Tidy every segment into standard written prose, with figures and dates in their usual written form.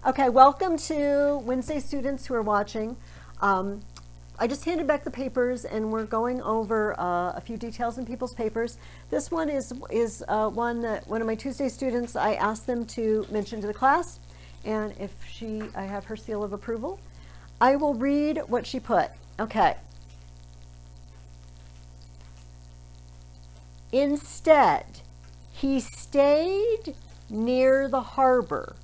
Okay, welcome to Wednesday students who are watching. I just handed back the papers and we're going over a few details in people's papers. This one is one that one of my Tuesday students, I asked them to mention to the class, and if I have her seal of approval. I will read what she put. Okay. Instead, he stayed near the harbor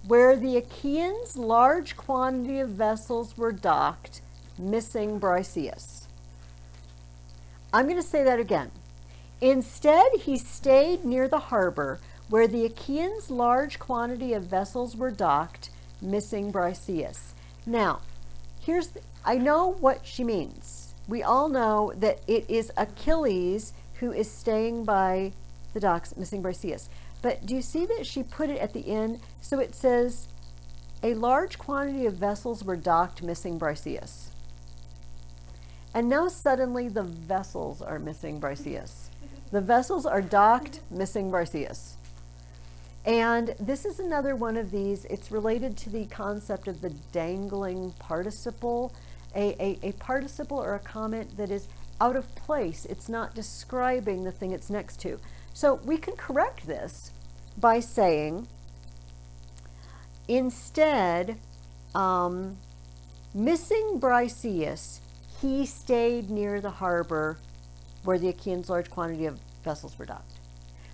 where the Achaeans' large quantity of vessels were docked, missing Briseis. I'm going to say that again. Instead, he stayed near the harbor where the Achaeans' large quantity of vessels were docked, missing Briseis. Now, I know what she means. We all know that it is Achilles who is staying by the docks, missing Briseis. But do you see that she put it at the end? So it says, a large quantity of vessels were docked, missing Briseis. And now suddenly the vessels are missing Briseis. The vessels are docked, missing Briseis. And this is another one of these. It's related to the concept of the dangling participle. A participle or a comment that is out of place. It's not describing the thing it's next to. So we can correct this by saying, instead, missing Briseis, he stayed near the harbor where the Achaeans' large quantity of vessels were docked.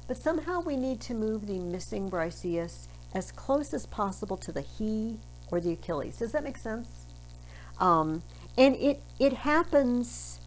But somehow we need to move the missing Briseis as close as possible to the he or the Achilles. Does that make sense? And it happens.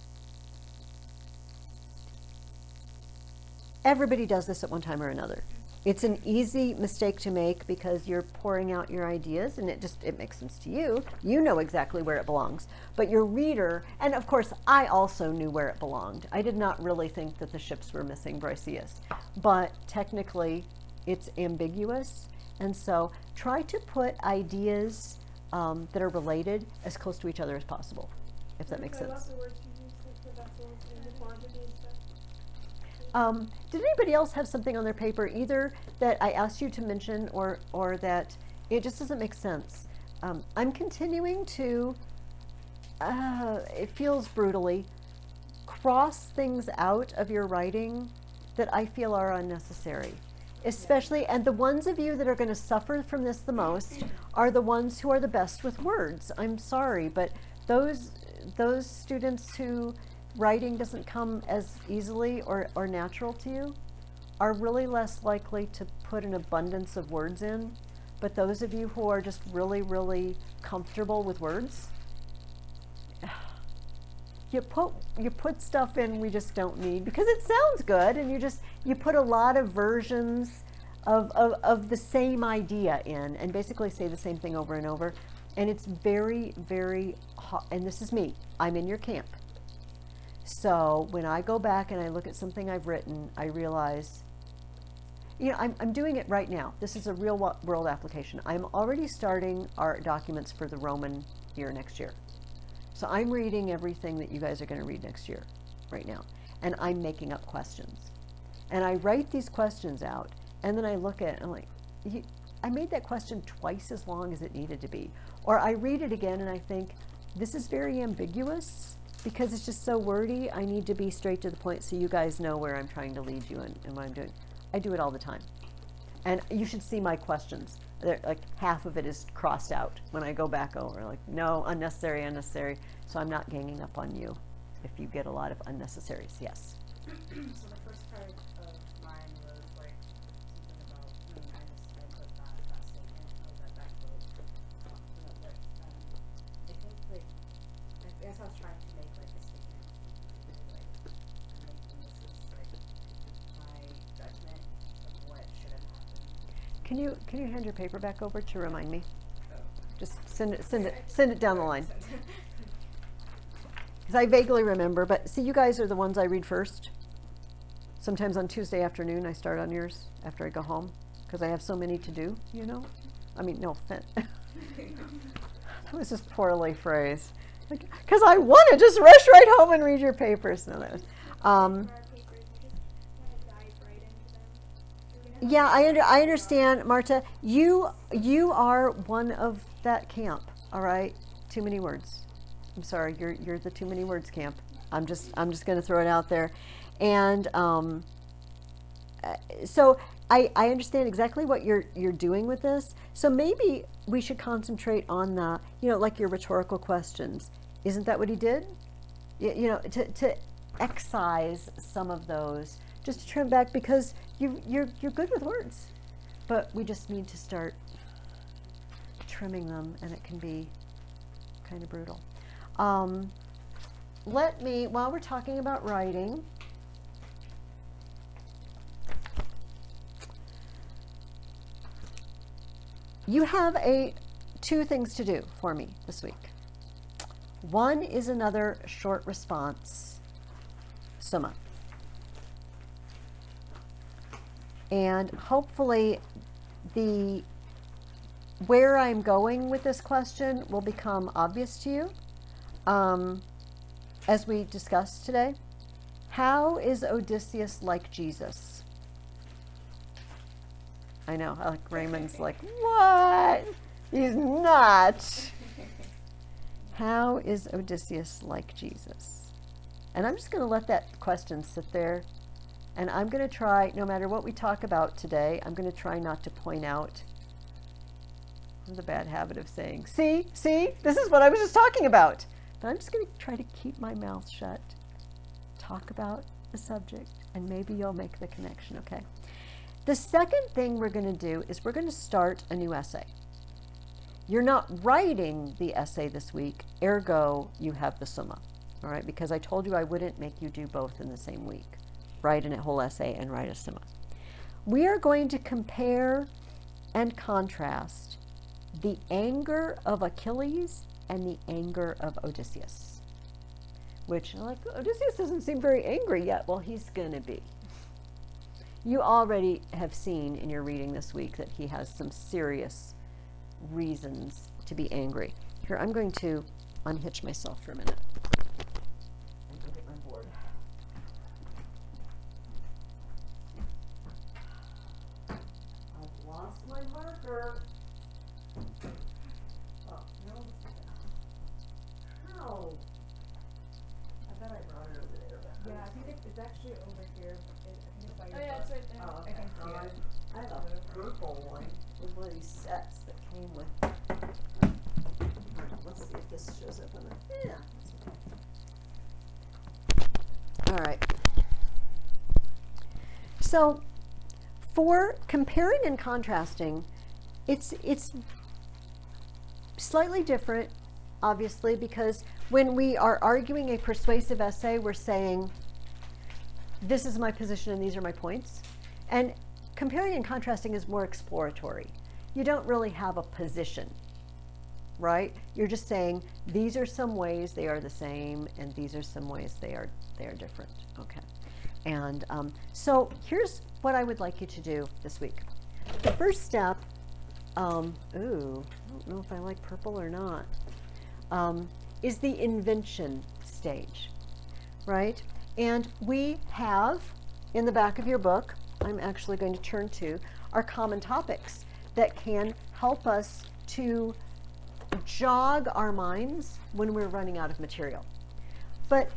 Everybody does this at one time or another. It's an easy mistake to make because you're pouring out your ideas and it makes sense to you. You know exactly where it belongs. But your reader, and of course I also knew where it belonged. I did not really think that the ships were missing Briseis. But technically it's ambiguous. And so try to put ideas that are related as close to each other as possible, if that makes sense. I love the words you use, like the vessels and the quantity and stuff. Did anybody else have something on their paper, either that I asked you to mention or that it just doesn't make sense? I'm continuing to, it feels brutally, cross things out of your writing that I feel are unnecessary. Especially, and the ones of you that are going to suffer from this the most are the ones who are the best with words. I'm sorry, but those students who writing doesn't come as easily or natural to you are really less likely to put an abundance of words in. But those of you who are just really, really comfortable with words, you put stuff in we just don't need because it sounds good, and you put a lot of versions of the same idea in and basically say the same thing over and over. And it's very, very hard. And this is me. I'm in your camp. So when I go back and I look at something I've written, I realize, I'm doing it right now. This is a real world application. I'm already starting our documents for the Roman year next year. So I'm reading everything that you guys are going to read next year right now. And I'm making up questions. And I write these questions out, and then I look at it and I'm like, I made that question twice as long as it needed to be. Or I read it again and I think, this is very ambiguous because it's just so wordy. I need to be straight to the point so you guys know where I'm trying to lead you and what I'm doing. I do it all the time. And you should see my questions. Like half of it is crossed out when I go back over. Like, no, unnecessary, unnecessary. So I'm not ganging up on you if you get a lot of unnecessaries. Yes? So the first part of mine was like something about, I put that statement, or that quote, but I think like, I guess I was trying to make like a statement, like making this is like my judgment of what should have happened. Can you hand your paper back over to remind me? Just send it down the line. Because I vaguely remember, but see, you guys are the ones I read first. Sometimes on Tuesday afternoon, I start on yours after I go home because I have so many to do, I mean, no offense. That was just poorly phrased. Because I want to just rush right home and read your papers. No, that was, Our papers, we just kind of dive right into them. We're going to Yeah, I understand, Marta. You are one of that camp. All right, too many words. I'm sorry, you're the too many words camp. I'm just going to throw it out there, and so I understand exactly what you're doing with this. So maybe we should concentrate on the, like your rhetorical questions. Isn't that what he did? To excise some of those, just to trim back, because you're good with words, but we just need to start trimming them, and it can be kind of brutal. While we're talking about writing, you have two things to do for me this week. One is another short response summa. And hopefully where I'm going with this question will become obvious to you as we discussed today. How is Odysseus like Jesus? I know, like Raymond's like, what? He's not. How is Odysseus like Jesus? And I'm just going to let that question sit there. And I'm going to try, no matter what we talk about today, I'm going to try not to point out the bad habit of saying, see, this is what I was just talking about. But I'm just going to try to keep my mouth shut, talk about the subject, and maybe you'll make the connection, okay? The second thing we're going to do is we're going to start a new essay. You're not writing the essay this week, ergo you have the summa, all right? Because I told you I wouldn't make you do both in the same week. Write a whole essay and write a summa. We are going to compare and contrast the anger of Achilles and the anger of Odysseus. Which, like, Odysseus doesn't seem very angry yet. Well, he's going to be. You already have seen in your reading this week that he has some serious reasons to be angry. Here, I'm going to unhitch myself for a minute. And go get my board. I've lost my marker. Oh, no. How? I bet I brought it over there. Yeah, I think it's actually over here. I think it's by your Oh, yeah, it's book. right there. Oh, okay. I can see it. I have a purple one with one of these sets that came with. Let's see if this shows up on the. Yeah. All right. So, for comparing and contrasting, it's slightly different, obviously, because when we are arguing a persuasive essay, we're saying, this is my position and these are my points. And comparing and contrasting is more exploratory. You don't really have a position, right? You're just saying, these are some ways they are the same, and these are some ways they are different. Okay. And so here's what I would like you to do this week. The first step, I don't know if I like purple or not, is the invention stage, right? And we have, in the back of your book, I'm actually going to turn to, our common topics that can help us to jog our minds when we're running out of material. But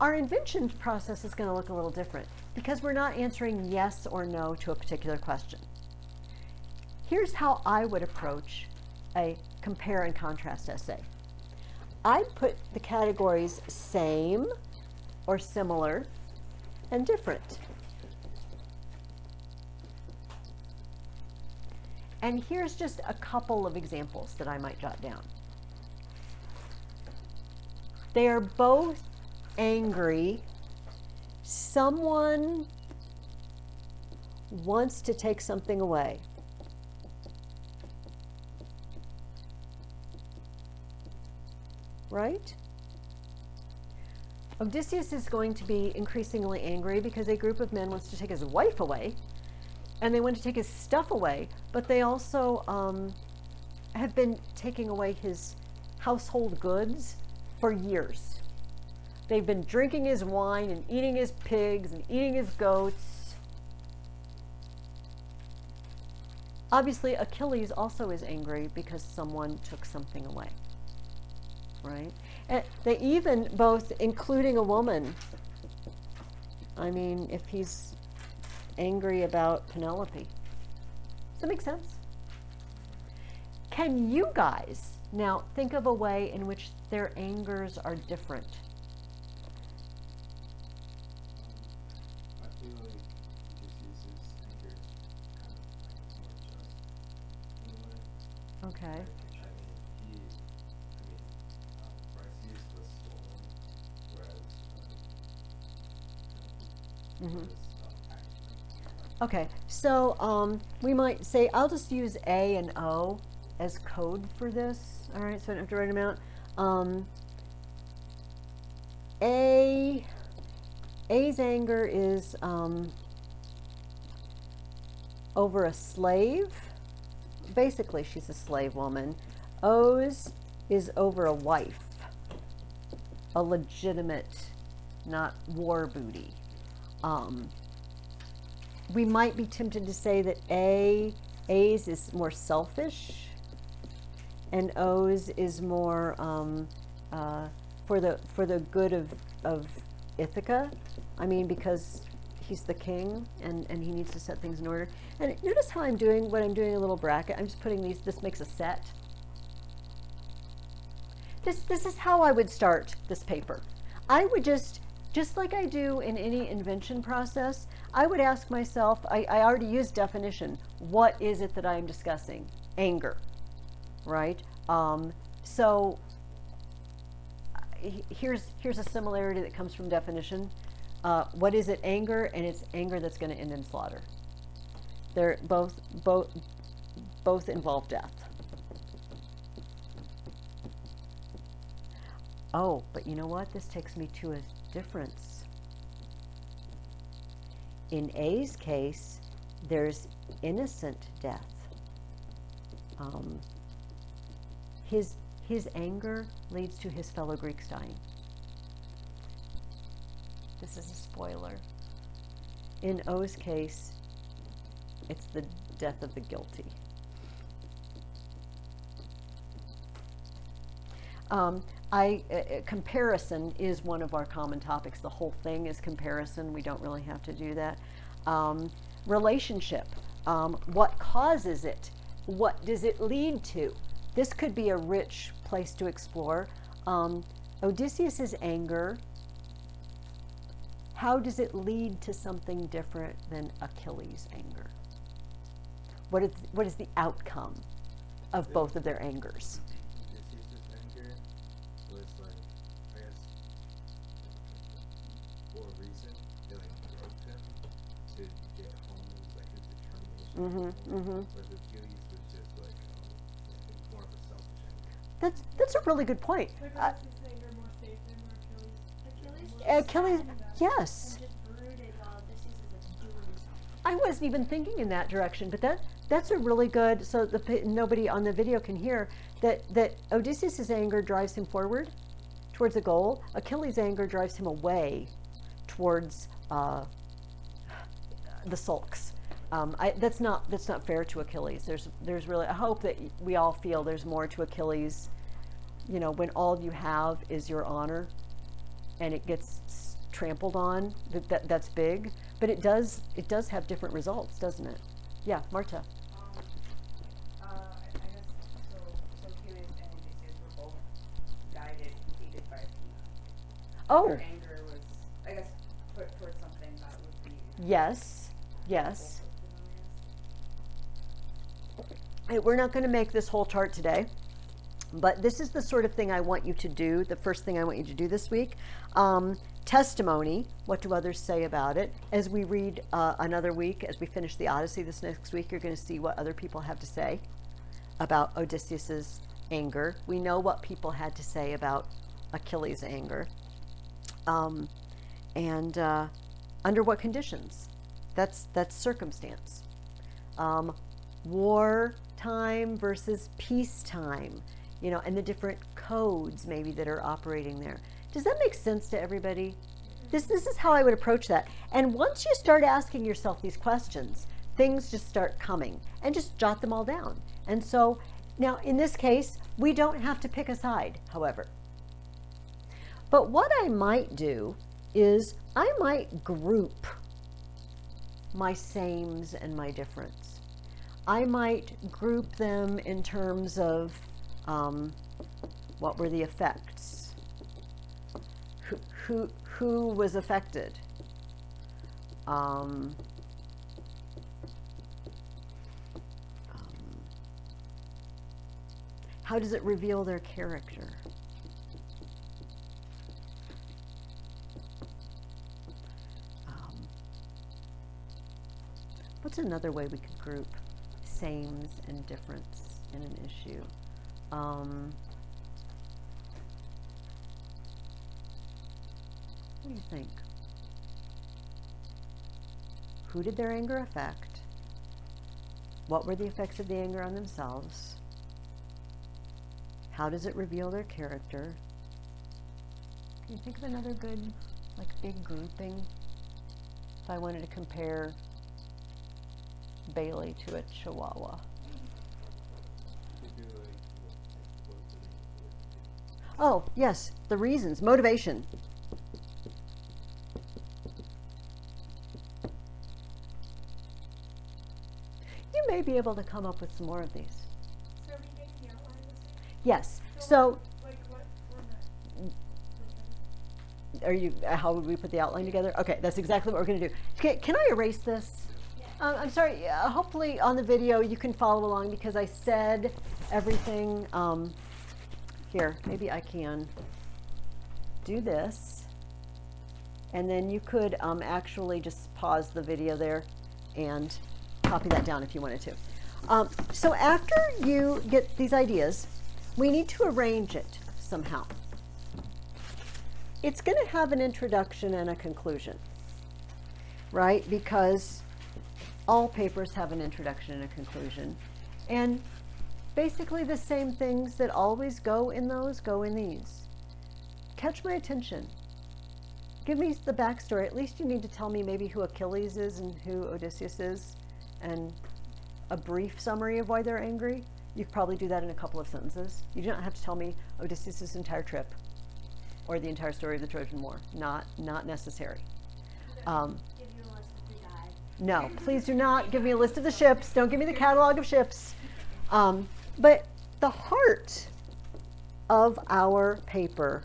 our invention process is going to look a little different because we're not answering yes or no to a particular question. Here's how I would approach a compare and contrast essay. I'd put the categories same or similar and different. And here's just a couple of examples that I might jot down. They are both angry. Someone wants to take something away. Right? Odysseus is going to be increasingly angry because a group of men wants to take his wife away, and they want to take his stuff away, but they also have been taking away his household goods for years. They've been drinking his wine and eating his pigs and eating his goats. Obviously, Achilles also is angry because someone took something away, right? And they even both, including a woman. I mean, if he's angry about Penelope. Does that make sense? Can you guys now think of a way in which their angers are different? I feel like Odysseus' anger is kind of like more just in a way. Okay. Briseis was stolen, whereas Mhm. was actually. Okay, so we might say, I'll just use A and O as code for this. All right, so I don't have to write them out. A's anger is over a slave. Basically, she's a slave woman. O's is over a wife, a legitimate, not war booty. We might be tempted to say that A's is more selfish, and O's is more for the good of Ithaca. I mean, because he's the king and he needs to set things in order. And notice how I'm doing what I'm doing in a little bracket. I'm just putting these. This makes a set. This is how I would start this paper. I would just like I do in any invention process, I would ask myself, I already used definition, what is it that I'm discussing? Anger, right? So here's a similarity that comes from definition. What is it? Anger, and it's anger that's going to end in slaughter. They're both involve death. Oh, but you know what? This takes me to a difference. In A's case, there's innocent death. His anger leads to his fellow Greeks dying. This is a spoiler. In O's case, it's the death of the guilty. Comparison is one of our common topics. The whole thing is comparison. We don't really have to do that. Relationship. What causes it? What does it lead to? This could be a rich place to explore. Odysseus's anger, how does it lead to something different than Achilles' anger? What is the outcome of both of their angers? Odysseus' anger was like, I guess, for a reason, it like drove him to get home. It was like his determination. Whereas Achilles was just like, more of a selfish anger. That's a really good point. Like Odysseus' anger more saved him, or Achilles, yes. And just brooded while Odysseus is like doing something. I wasn't even thinking in that direction, but that's a really good. So nobody on the video can hear that Odysseus's anger drives him forward towards a goal. Achilles' anger drives him away towards the sulks. That's not fair to Achilles. There's really, I hope that we all feel there's more to Achilles. You know, when all you have is your honor, and it gets trampled on, that's big. But it does have different results, doesn't it? Yeah, Marta. I guess so Achilles and Odysseus were both aided by Athena. Oh, Their anger was, I guess, put towards something that would be yes. both of them. We're not going to make this whole chart today, but this is the sort of thing I want you to do, the first thing I want you to do this week. Testimony, what do others say about it? As we read another week, as we finish the Odyssey this next week, you're going to see what other people have to say about Odysseus's anger. We know what people had to say about Achilles' anger. And under what conditions? That's circumstance. War time versus peacetime, you know, and the different codes maybe that are operating there. Does that make sense to everybody? This is how I would approach that. And once you start asking yourself these questions, things just start coming, and just jot them all down. And so now in this case, we don't have to pick a side, however. But what I might do is I might group my sames and my difference. I might group them in terms of what were the effects? Who was affected? How does it reveal their character? What's another way we could group sames and difference in an issue? What do you think? Who did their anger affect? What were the effects of the anger on themselves? How does it reveal their character? Can you think of another good, like, big grouping? If I wanted to compare Bailey to a Chihuahua. Oh, yes, the reasons, motivation. You may be able to come up with some more of these. So are we getting the outline this week? Yes, so Like what format? are you, how would we put the outline together? Okay, that's exactly what we're going to do. Can I erase this? I'm sorry, hopefully on the video you can follow along because I said everything. Here, maybe I can do this. And then you could actually just pause the video there and copy that down if you wanted to. So after you get these ideas, we need to arrange it somehow. It's going to have an introduction and a conclusion, right? Because all papers have an introduction and a conclusion. And basically the same things that always go in those go in these. Catch my attention. Give me the backstory. At least you need to tell me maybe who Achilles is and who Odysseus is, and a brief summary of why they're angry. You could probably do that in a couple of sentences. You don't have to tell me Odysseus' entire trip or the entire story of the Trojan War. Not necessary. Give you a list of who died. No, please do not give me a list of the ships. Don't give me the catalog of ships. But the heart of our paper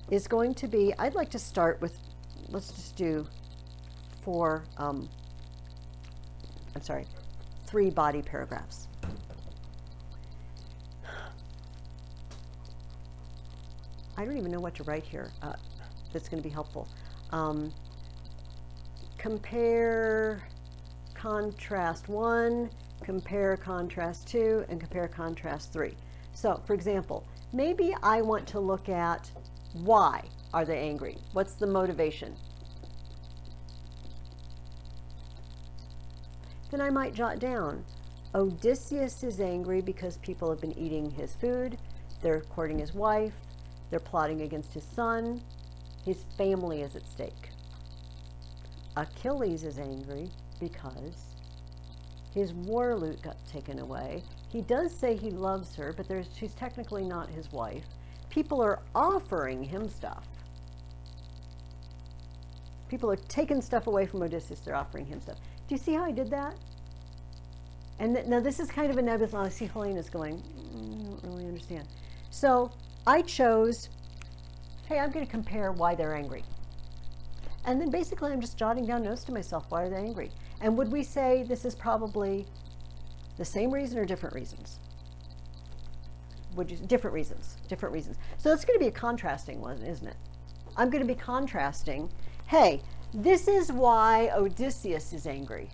is going to be, I'd like to start with, let's just do 3 body paragraphs. I don't even know what to write here that's going to be helpful. Compare, contrast 1, compare, contrast 2, and compare, contrast 3. So, for example, maybe I want to look at why are they angry? What's the motivation? Then I might jot down, Odysseus is angry because people have been eating his food, they're courting his wife, they're plotting against his son, his family is at stake. Achilles is angry because his war loot got taken away. He does say he loves her, but she's technically not his wife. People are offering him stuff. People are taking stuff away from Odysseus, they're offering him stuff. Do you see how I did that? And now this is kind of a nebulous, I see Helena's going, I don't really understand. So I chose, hey, I'm going to compare why they're angry. And then basically I'm just jotting down notes to myself, why are they angry? And would we say this is probably the same reason or different reasons? Different reasons. So it's going to be a contrasting one, isn't it? I'm going to be contrasting, hey, this is why Odysseus is angry,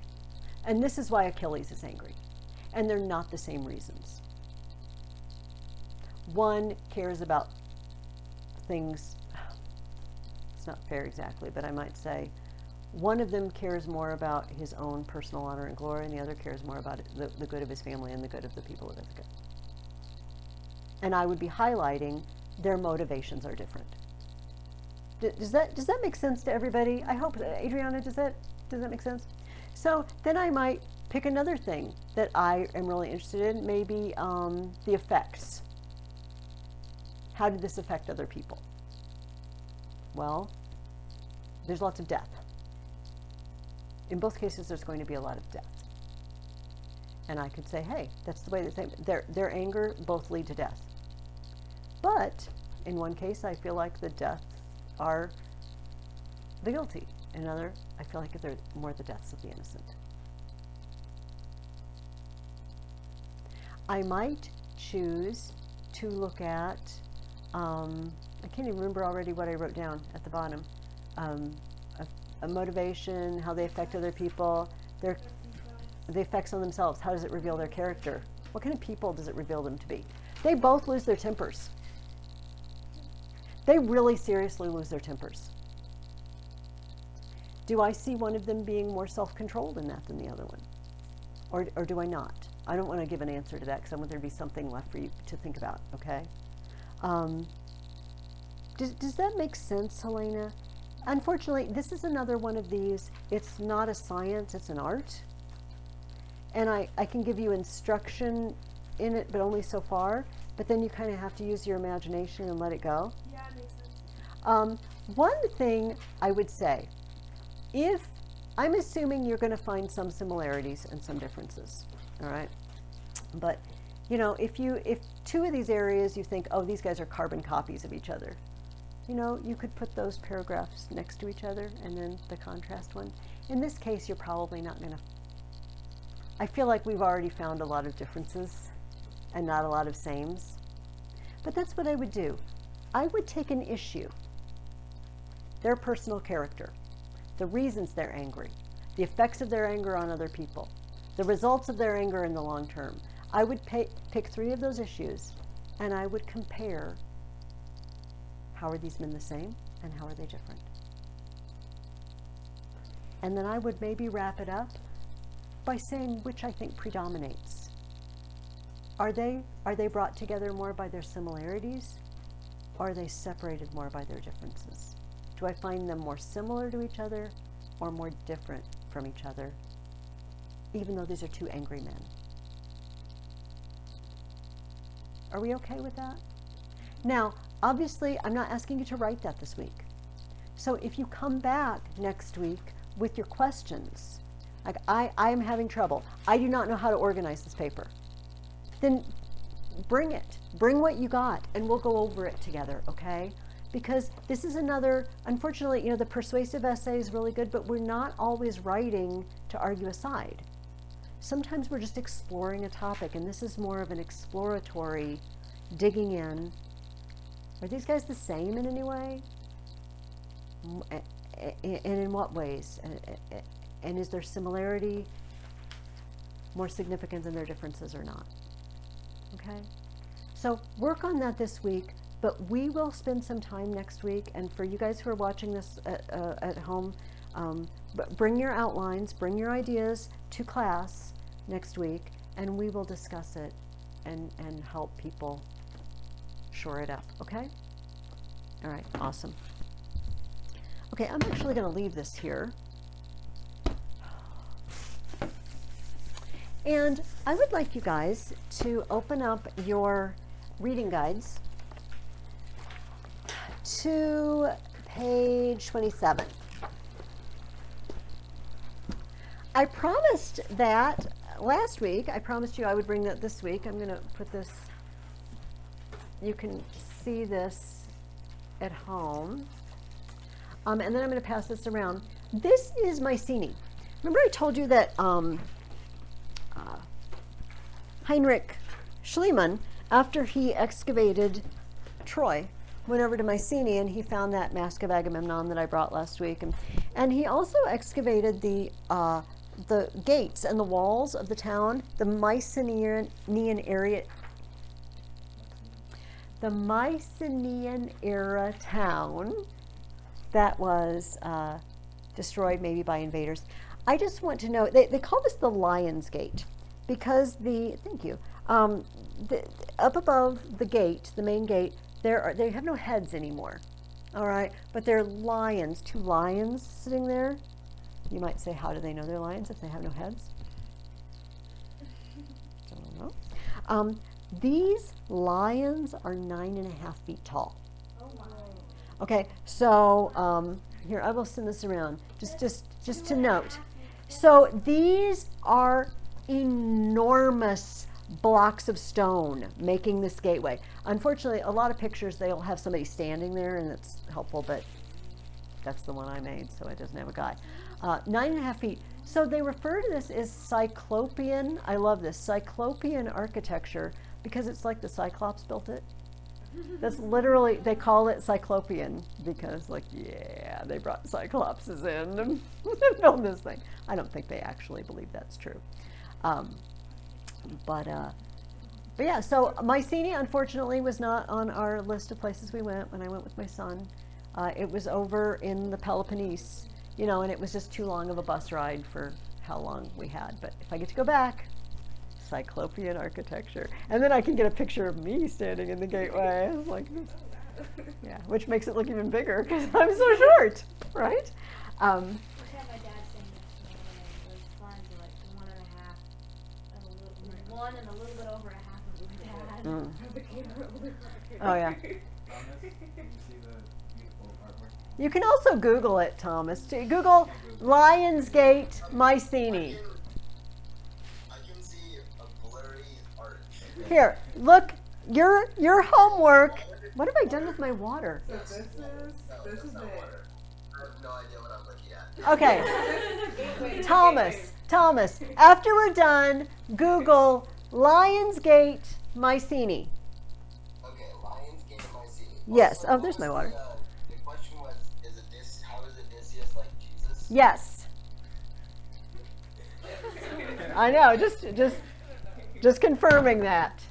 and this is why Achilles is angry. And they're not the same reasons. One cares about things, it's not fair exactly, but I might say, one of them cares more about his own personal honor and glory, and the other cares more about the good of his family and the good of the people of Ithaca. And I would be highlighting their motivations are different. Does that make sense to everybody? I hope, Adriana, does that make sense? So then I might Pick another thing that I am really interested in, maybe the effects. How did this affect other people? Well, there's lots of death. In both cases, there's going to be a lot of death. And I could say, hey, that's the way that their anger both lead to death. But in one case, I feel like the deaths are the guilty. In another, I feel like they're more the deaths of the innocent. I might choose to look at, I can't even remember already what I wrote down at the bottom. A motivation, how they affect other people, the effects on themselves. How does it reveal their character? What kind of people does it reveal them to be? They both lose their tempers. They really seriously lose their tempers. Do I see one of them being more self-controlled in that than the other one? Or do I not? I don't want to give an answer to that because I want there to be something left for you to think about, okay? Does that make sense, Helena? Unfortunately, this is another one of these. It's not a science, it's an art. And I can give you instruction in it, but only so far. But then you kind of have to use your imagination and let it go. Yeah, it makes sense. One thing I would say, if I'm assuming you're going to find some similarities and some differences, all right? But, you know, if two of these areas you think, oh, these guys are carbon copies of each other, you know, you could put those paragraphs next to each other and then the contrast one. In this case, you're probably not going to. I feel like we've already found a lot of differences and not a lot of sames. But that's what I would do. I would take an issue, their personal character, the reasons they're angry, the effects of their anger on other people, the results of their anger in the long term. I would pick 3 of those issues and I would compare how are these men the same and how are they different. And then I would maybe wrap it up by saying which I think predominates. Are they brought together more by their similarities, or are they separated more by their differences? Do I find them more similar to each other or more different from each other, even though these are 2 angry men? Are we okay with that? Now, obviously, I'm not asking you to write that this week. So if you come back next week with your questions, like I am having trouble, I do not know how to organize this paper, then bring it. Bring what you got, and we'll go over it together, okay? Because this is another, unfortunately, you know, the persuasive essay is really good, but we're not always writing to argue a side. Sometimes we're just exploring a topic, and this is more of an exploratory, digging in. Are these guys the same in any way? And in what ways? And is their similarity more significant than their differences or not? Okay? So work on that this week, but we will spend some time next week. And for you guys who are watching this at home, bring your outlines, bring your ideas to class next week, and we will discuss it and help people shore it up, okay? All right, awesome. Okay, I'm actually going to leave this here. And I would like you guys to open up your reading guides to page 27. I promised that last week. I promised you I would bring that this week. I'm going to put this, you can see this at home. And then I'm going to pass this around. This is Mycenae. Remember I told you that Heinrich Schliemann, after he excavated Troy, went over to Mycenae and he found that Mask of Agamemnon that I brought last week. And he also excavated the gates and the walls of the town, the Mycenaean area. The Mycenaean era town that was destroyed maybe by invaders. I just want to know, they call this the Lion's Gate because thank you, up above the gate, the main gate, they have no heads anymore, all right? But they're lions, 2 lions sitting there. You might say, how do they know they're lions if they have no heads? These lions are 9.5 feet tall. Oh my. Okay, so here I will send this around just to note. So these are enormous blocks of stone making this gateway. Unfortunately, a lot of pictures they'll have somebody standing there, and it's helpful, but that's the one I made, so it doesn't have a guy. 9.5 feet. So they refer to this as Cyclopean. I love this Cyclopean architecture because it's like the Cyclops built it. That's literally, they call it Cyclopean because, like, yeah, they brought Cyclopses in to build this thing. I don't think they actually believe that's true. But yeah, so Mycenae, unfortunately, was not on our list of places we went when I went with my son. It was over in the Peloponnese, you know, and it was just too long of a bus ride for how long we had. But if I get to go back, Cyclopean architecture. And then I can get a picture of me standing in the gateway. I was like, yeah, which makes it look even bigger because I'm so short, right? Just have my dad saying this, those lines are like 1.5 and a little bit over a half of my dad. The camera over. Oh, yeah. Thomas, can you see the beautiful artwork? You can also Google it, Thomas. Google Lionsgate Mycenae. I can see a blurry art. Here, look, your homework. What have I done with my water? So this is not it. water. I have no idea what I'm looking at. Okay, Thomas, after we're done, Google Lionsgate Mycenae. Okay, Lionsgate of Mycenae. Yes. Also, Oh, there's my what was water. The question was, how is Odysseus like Jesus? Yes. I know, just confirming that.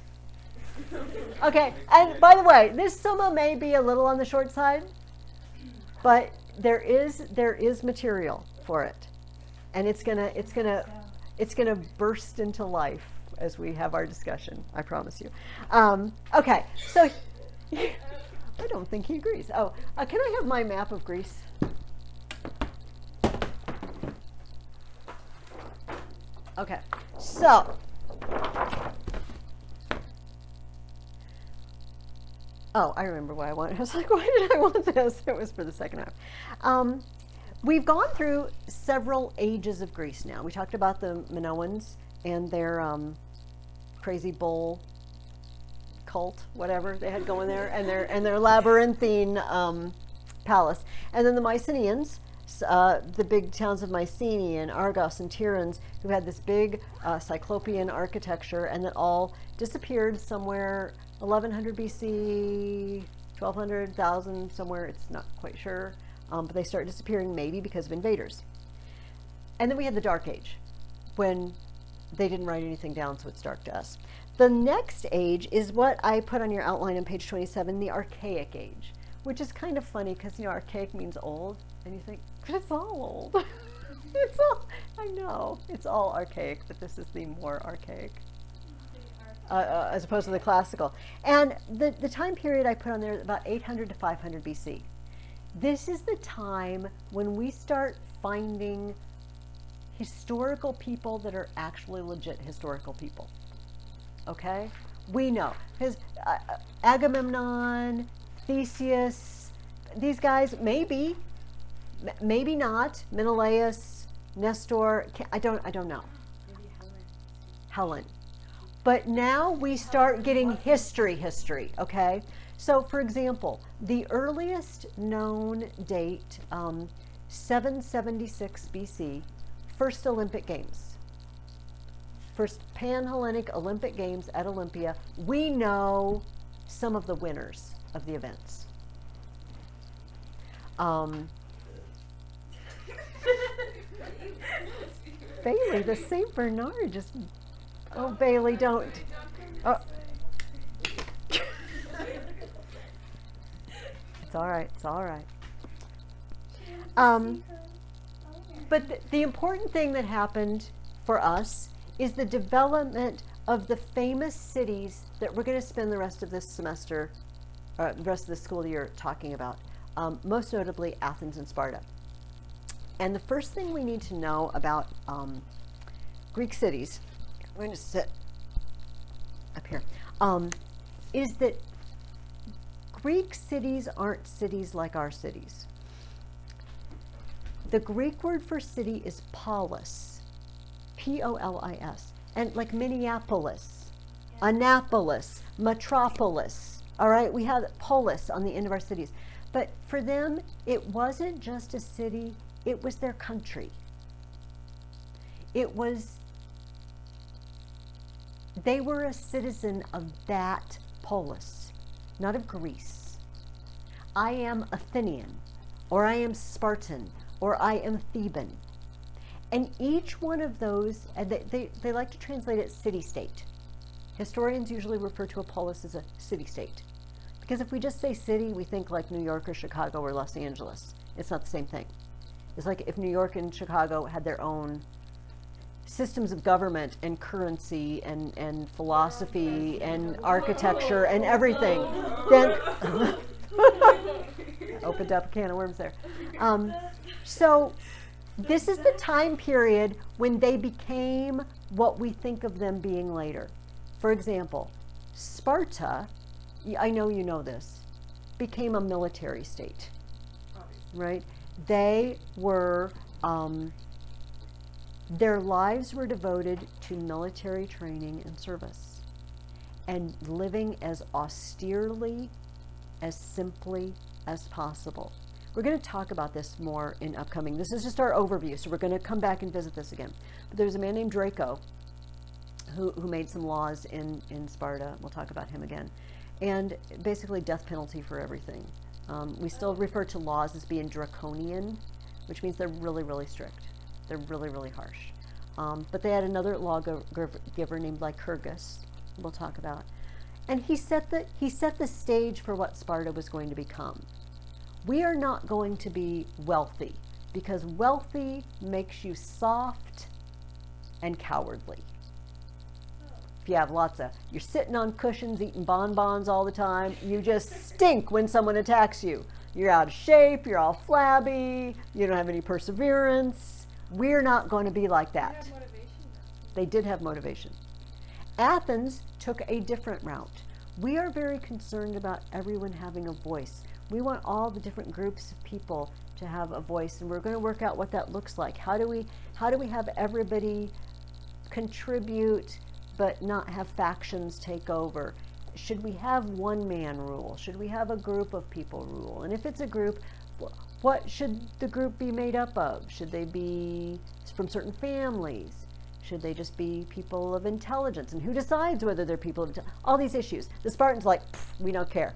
Okay, and by the way, this summa may be a little on the short side, but there is material for it, and it's gonna burst into life as we have our discussion. I promise you. Okay, so I don't think he agrees. Oh, can I have my map of Greece? Okay, so oh, I remember why I wanted. I was like, why did I want this? It was for the second half. We've gone through several ages of Greece now. We talked about the Minoans and their crazy bull cult, whatever they had going there, and their labyrinthine palace, and then the Mycenaeans. The big towns of Mycenae and Argos and Tiryns, who had this big Cyclopean architecture, and that all disappeared somewhere 1100 BC, 1200, 1000, somewhere, it's not quite sure, but they start disappearing maybe because of invaders. And then we had the Dark Age, when they didn't write anything down, so it's dark to us. The next age is what I put on your outline on page 27, the Archaic Age, which is kind of funny because, you know, archaic means old, and you think, it's all old. It's all, I know, it's all archaic, but this is the more archaic, as opposed to the classical. And the time period I put on there is about 800 to 500 BC. This is the time when we start finding historical people that are actually legit historical people. Okay? We know. Because Agamemnon, Theseus, these guys, maybe not. Menelaus, Nestor, I don't know. Maybe Helen. But now we start getting history, okay? So, for example, the earliest known date, 776 BC, first Olympic Games. First Pan-Hellenic Olympic Games at Olympia. We know some of the winners of the events. Bailey, the St. Bernard just, oh, Bailey, don't. Oh. It's all right, it's all right. But the important thing that happened for us is the development of the famous cities that we're going to spend the rest of this semester, the rest of the school year talking about, most notably Athens and Sparta. And the first thing we need to know about Greek cities, I'm going to sit up here, is that Greek cities aren't cities like our cities. The Greek word for city is polis, P-O-L-I-S, and like Minneapolis, Annapolis, Metropolis, all right? We have polis on the end of our cities. But for them, it wasn't just a city, it was their country. They were a citizen of that polis, not of Greece. I am Athenian, or I am Spartan, or I am Theban. And each one of those, and they like to translate it city-state. Historians usually refer to a polis as a city-state. Because if we just say city, we think like New York or Chicago or Los Angeles. It's not the same thing. It's like if New York and Chicago had their own systems of government and currency and philosophy and architecture and everything, then opened up a can of worms there. So this is the time period when they became what we think of them being later. For example, Sparta, I know you know this, became a military state, right? They were, their lives were devoted to military training and service and living as austerely, as simply as possible. We're going to talk about this more in upcoming. This is just our overview, so we're going to come back and visit this again. But there's a man named Draco who made some laws in Sparta. We'll talk about him again. And basically death penalty for everything. We still refer to laws as being draconian, which means they're really, really strict. They're really, really harsh. But they had another lawgiver named Lycurgus, we'll talk about. And he set the stage for what Sparta was going to become. We are not going to be wealthy, because wealthy makes you soft and cowardly. If you have you're sitting on cushions eating bonbons all the time, you just stink when someone attacks you. You're out of shape, you're all flabby, you don't have any perseverance. We're not going to be like that. They did have motivation. Athens took a different route. We are very concerned about everyone having a voice. We want all the different groups of people to have a voice, and we're going to work out what that looks like. How do we have everybody contribute but not have factions take over? Should we have one man rule? Should we have a group of people rule? And if it's a group, what should the group be made up of? Should they be from certain families? Should they just be people of intelligence? And who decides whether they're people of intelligence? All these issues. The Spartans like, we don't care.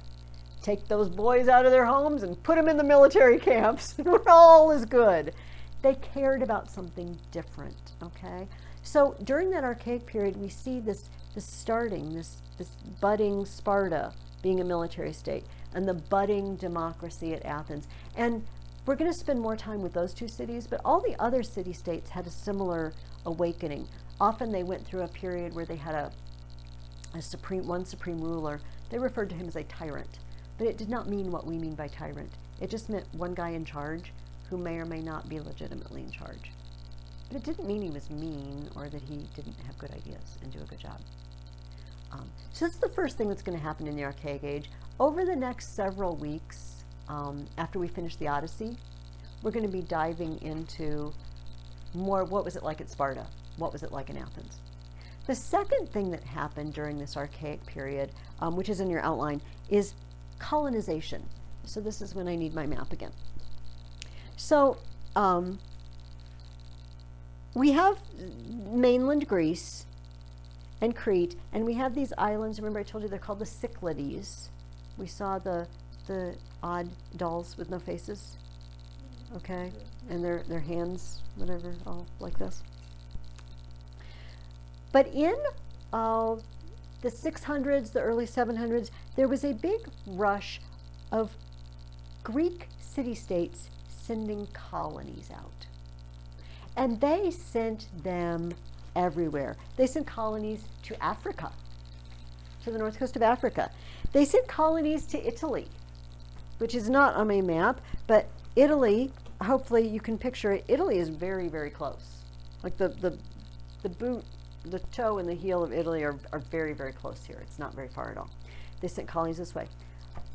Take those boys out of their homes and put them in the military camps. We're all as good. They cared about something different, okay? So during that archaic period, we see this budding Sparta being a military state and the budding democracy at Athens. And we're going to spend more time with those two cities, but all the other city-states had a similar awakening. Often they went through a period where they had one supreme ruler. They referred to him as a tyrant, but it did not mean what we mean by tyrant. It just meant one guy in charge who may or may not be legitimately in charge. But it didn't mean he was mean or that he didn't have good ideas and do a good job. So that's the first thing that's going to happen in the Archaic Age. Over the next several weeks, after we finish the Odyssey, we're going to be diving into more, what was it like at Sparta? What was it like in Athens? The second thing that happened during this Archaic period, which is in your outline, is colonization. So this is when I need my map again. So we have mainland Greece and Crete, and we have these islands. Remember I told you they're called the Cyclades. We saw the odd dolls with no faces, okay? And their hands, whatever, all like this. But in the 600s, the early 700s, there was a big rush of Greek city-states sending colonies out. And they sent them everywhere. They sent colonies to Africa, to the north coast of Africa. They sent colonies to Italy, which is not on my map, but Italy, hopefully you can picture it. Italy is very, very close. Like the boot the toe and the heel of Italy are very, very close here. It's not very far at all. They sent colonies this way.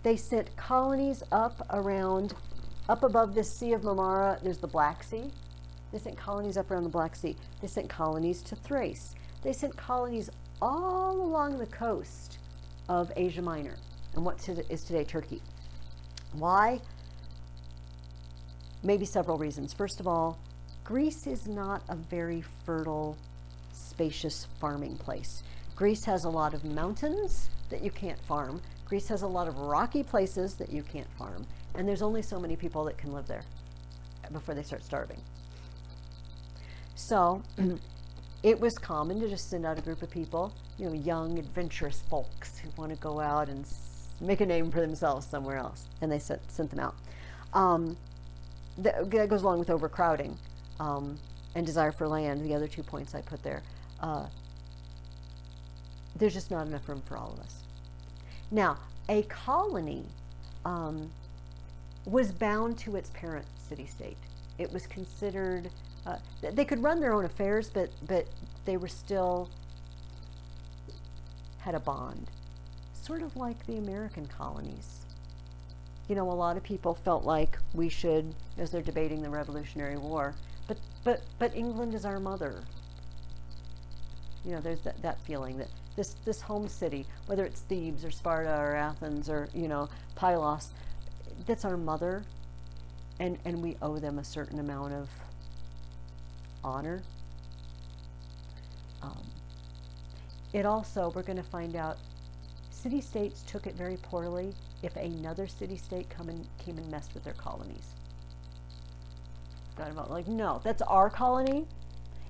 They sent colonies up above this Sea of Marmara. There's the Black Sea. They sent colonies up around the Black Sea. They sent colonies to Thrace. They sent colonies all along the coast of Asia Minor and what is today Turkey. Why? Maybe several reasons. First of all, Greece is not a very fertile, spacious farming place. Greece has a lot of mountains that you can't farm. Greece has a lot of rocky places that you can't farm. And there's only so many people that can live there before they start starving. So it was common to just send out a group of people, young, adventurous folks who want to go out and make a name for themselves somewhere else. And they sent them out. That goes along with overcrowding and desire for land, the other 2 points I put there. There's just not enough room for all of us. Now, a colony was bound to its parent city-state. It was considered, they could run their own affairs, but they were still had a bond, sort of like the American colonies. A lot of people felt like we should, as they're debating the Revolutionary War, but England is our mother. There's that feeling that this home city, whether it's Thebes or Sparta or Athens or Pylos, that's our mother, and we owe them a certain amount of honor. It also, we're going to find out, city-states took it very poorly if another city-state came and messed with their colonies. Got about like, no, that's our colony.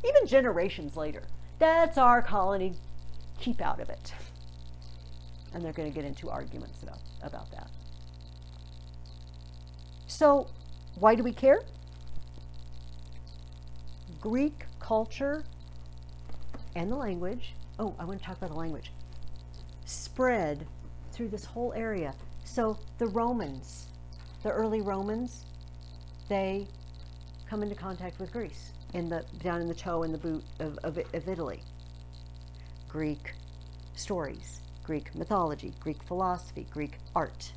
Even generations later, that's our colony. Keep out of it. And they're going to get into arguments about that. So, why do we care? Greek culture and the language. Oh, I want to talk about the language. Spread through this whole area. So the Romans, the early Romans, they come into contact with Greece down in the toe and the boot of Italy. Greek stories, Greek mythology, Greek philosophy, Greek art,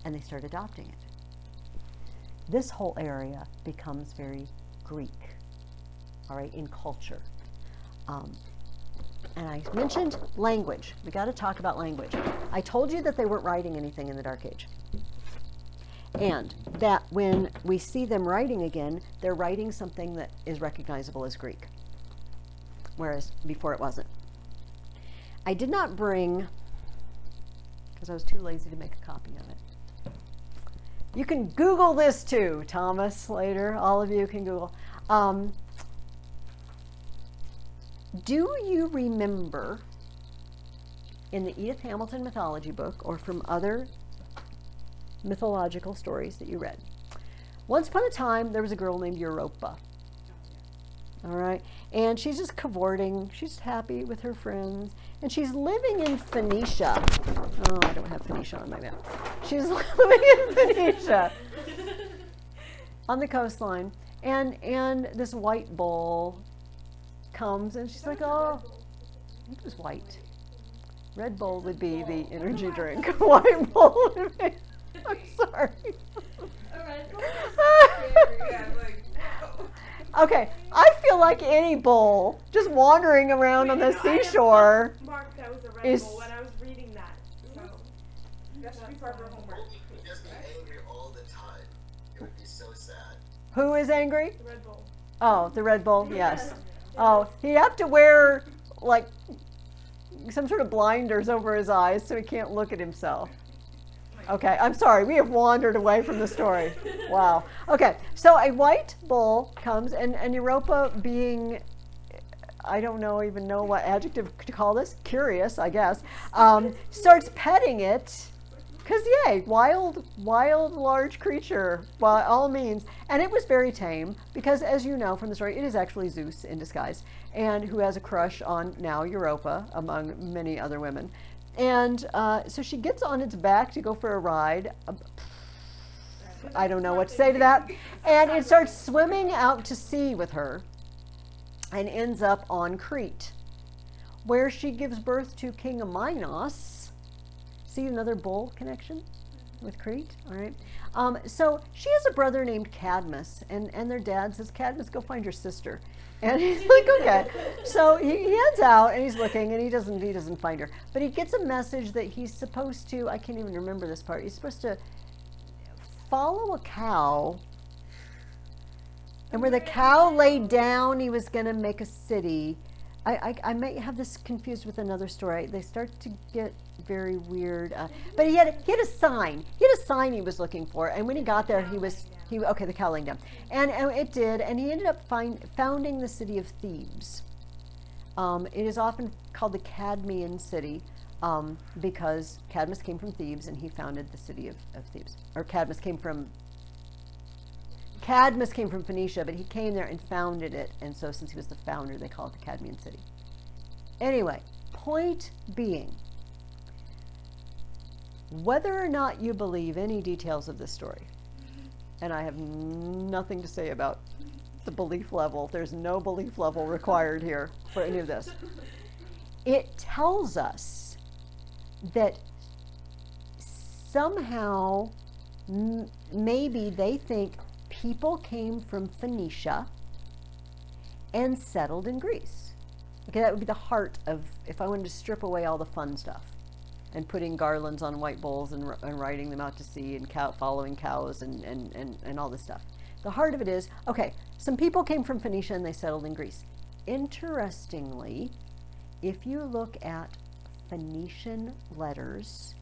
and they start adopting it. This whole area becomes very Greek, all right, in culture. And I mentioned language. We got to talk about language. I told you that they weren't writing anything in the Dark Age. And that when we see them writing again, they're writing something that is recognizable as Greek, whereas before it wasn't. I did not bring, because I was too lazy to make a copy of it. You can Google this too, Thomas, later. All of you can Google. Do you remember in the Edith Hamilton mythology book or from other mythological stories that you read? Once upon a time, there was a girl named Europa. All right. And she's just cavorting. She's happy with her friends. And she's living in Phoenicia. Oh, I don't have Phoenicia on my map. She's living in Phoenicia on the coastline. And this white bull comes and she's like, oh, I think it was white. Red Bull would be the energy drink. White Bull would be. I'm sorry. Okay, I feel like any bull just wandering around on the seashore. Mark, that was a Red is- Bull when I was reading that. So that should be part of our homework. He would just be angry all the time. It would be so sad. Who is angry? The Red Bull. Oh, the Red Bull, yes. Oh, he'd have to wear like some sort of blinders over his eyes so he can't look at himself. Okay, I'm sorry, we have wandered away from the story. Wow. Okay, so a white bull comes, and Europa, being, I don't even know what adjective to call this, curious, I guess, starts petting it, because yay, wild, large creature, by all means. And it was very tame, because as you know from the story, it is actually Zeus in disguise, and who has a crush on now Europa, among many other women. And so she gets on its back to go for a ride. I don't know what to say to that. And it starts swimming out to sea with her and ends up on Crete. where she gives birth to King Minos. See another bull connection with Crete, all right? So she has a brother named Cadmus, and their dad says, Cadmus, go find your sister. And he's like, okay. So he heads out and he's looking and he doesn't find her. But he gets a message that he's supposed to, I can't even remember this part, he's supposed to follow a cow. And where the cow laid down, he was going to make a city. I might have this confused with another story. They start to get very weird. But he had a sign. He had a sign he was looking for. And when he got there, okay, the cow laying down. And it did. And he ended up founding the city of Thebes. It is often called the Cadmean city because Cadmus came from Thebes and he founded the city of Thebes. Or Cadmus came from Phoenicia, but he came there and founded it, and so since he was the founder, they call it the Cadmean city. Anyway, point being, whether or not you believe any details of this story, and I have nothing to say about the belief level, there's no belief level required here for any of this, it tells us that somehow maybe they think people came from Phoenicia and settled in Greece. Okay, that would be the heart of, if I wanted to strip away all the fun stuff and putting garlands on white bulls and riding them out to sea and following cows and all this stuff. The heart of it is, okay, some people came from Phoenicia and they settled in Greece. Interestingly, if you look at Phoenician letters,